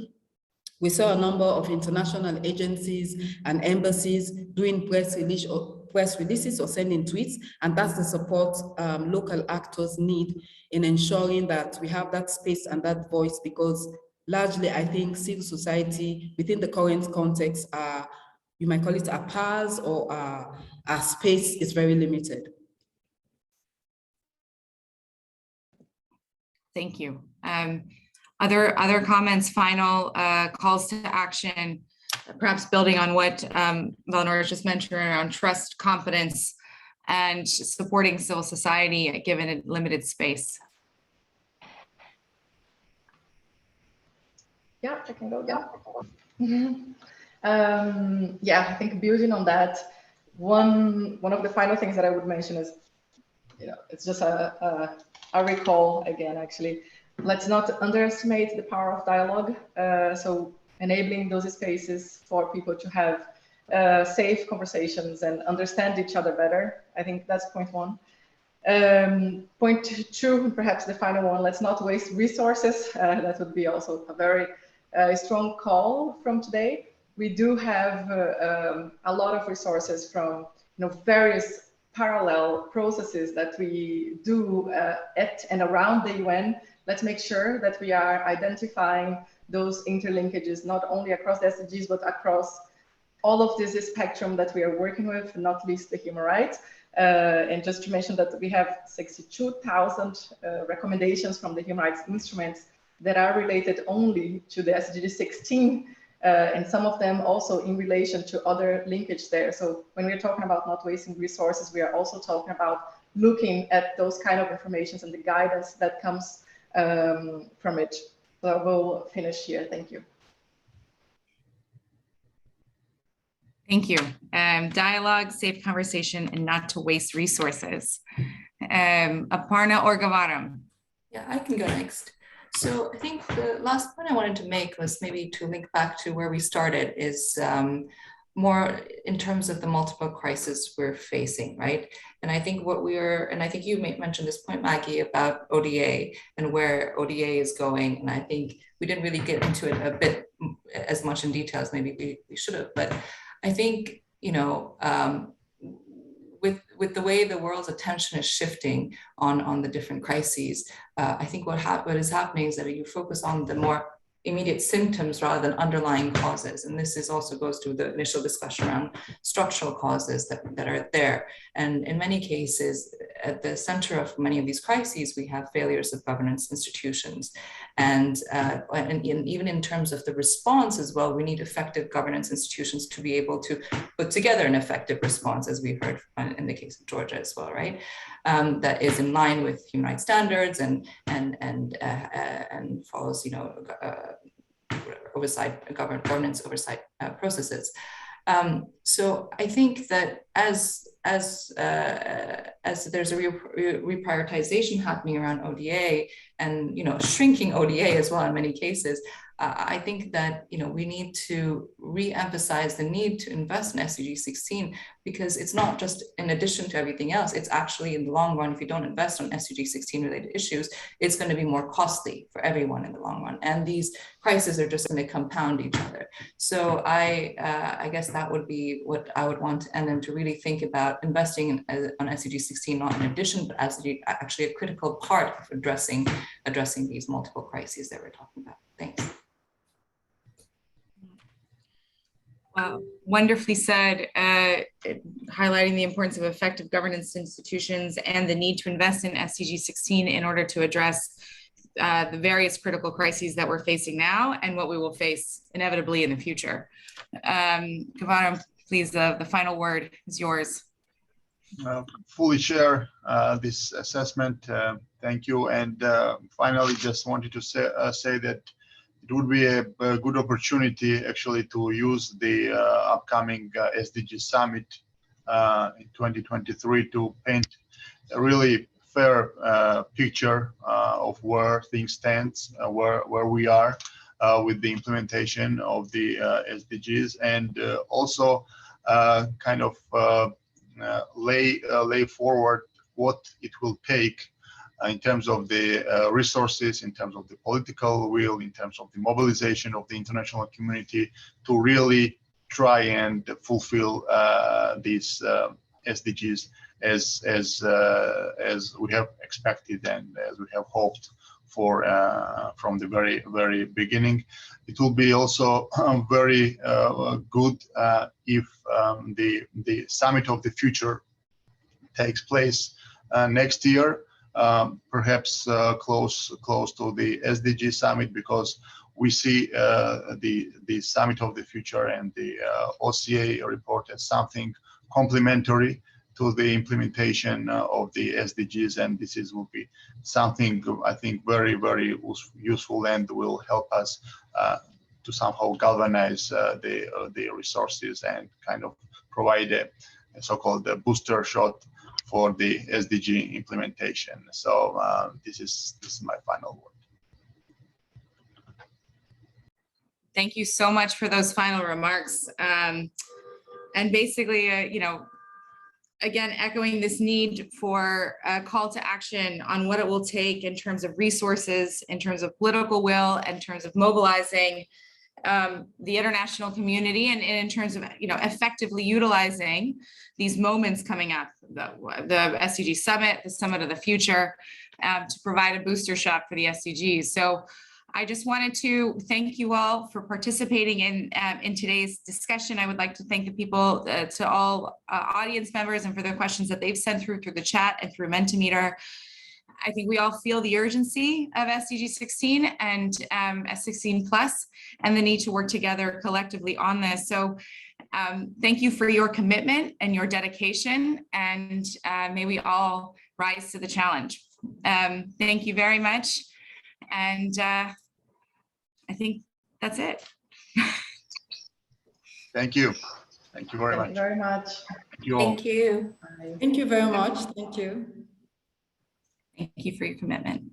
We saw a number of international agencies and embassies doing press press releases or sending tweets, and that's the support local actors need in ensuring that we have that space and that voice, because largely I think civil society within the current context you might call it our powers or our space is very limited. Thank you. Other comments, final calls to action, perhaps building on what Valenora just mentioned around trust, confidence, and supporting civil society given a limited space. Yeah, I can go down. Yeah, I think building on that, one of the final things that I would mention is, it's just a recall again, actually. Let's not underestimate the power of dialogue. So enabling those spaces for people to have safe conversations and understand each other better. I think that's point one. Point two, perhaps the final one, let's not waste resources. That would be also a very strong call from today. We do have a lot of resources from various parallel processes that we do at and around the UN. Let's make sure that we are identifying those interlinkages, not only across the SDGs, but across all of this spectrum that we are working with, not least the human rights. And just to mention that we have 62,000 recommendations from the human rights instruments that are related only to the SDG16, and some of them also in relation to other linkage there. So when we're talking about not wasting resources, we are also talking about looking at those kind of informations and the guidance that comes from it. So we'll finish here. Thank you. Thank you. Dialogue, safe conversation, and not to waste resources. Aparna or Gavaram? Yeah, I can go next. So I think the last point I wanted to make was maybe to link back to where we started, is more in terms of the multiple crises we're facing, right? And I think and I think you mentioned this point, Maggie, about ODA and where ODA is going. And I think we didn't really get into it a bit as much in detail as maybe we should have, but I think, with the way the world's attention is shifting on the different crises, I think what is happening is that you focus on the more immediate symptoms rather than underlying causes. And this also goes to the initial discussion around structural causes that are there. And in many cases, at the center of many of these crises, we have failures of governance institutions. And even in terms of the response as well, we need effective governance institutions to be able to put together an effective response, as we heard in the case of Georgia as well, right? That is in line with human rights standards and follows, governance oversight processes. So I think that as there's a reprioritization happening around ODA and shrinking ODA as well in many cases, I think that we need to re-emphasize the need to invest in SDG16, because it's not just in addition to everything else, it's actually in the long run, if you don't invest on SDG16 related issues, it's going to be more costly for everyone in the long run. And these crises are just going to compound each other. So I guess that would be what I would want and then to really think about investing on SDG16, not in addition, but as actually a critical part of addressing these multiple crises that we're talking about. Thanks. Wonderfully said, highlighting the importance of effective governance institutions and the need to invest in SDG16 in order to address the various critical crises that we're facing now and what we will face inevitably in the future. Gavaram, please, the final word is yours. Fully share this assessment. Thank you. And finally, just wanted to say that it would be a good opportunity actually to use the upcoming SDG Summit in 2023 to paint a really fair picture of where things stand, where we are with the implementation of the SDGs, and also kind of lay forward what it will take in terms of the resources, in terms of the political will, in terms of the mobilization of the international community to really try and fulfill these SDGs as we have expected and as we have hoped for from the very beginning. It will be also very good if the Summit of the Future takes place next year, perhaps close to the SDG Summit, because we see the Summit of the Future and the OCA report as something complementary to the implementation of the SDGs, and will be something I think very useful and will help us to somehow galvanize the resources and kind of provide a so-called booster shot for the SDG implementation. So this is my final word. Thank you so much for those final remarks. And basically, you know, again, echoing this need for a call to action on what it will take in terms of resources, in terms of political will, in terms of mobilizing the international community, and in terms of, you know, effectively utilizing these moments coming up, the SDG Summit, the Summit of the Future, to provide a booster shot for the SDGs. So I just wanted to thank you all for participating in today's discussion. I would like to thank the people, to all audience members, and for their questions that they've sent through the chat and through Mentimeter. I think we all feel the urgency of SDG16 and S16 plus, and the need to work together collectively on this. So thank you for your commitment and your dedication, and may we all rise to the challenge. Thank you very much. And I think that's it. Thank you. Thank you very much. Thank you very much. Thank you all. Thank you. Thank you very much. Thank you. Thank you for your commitment.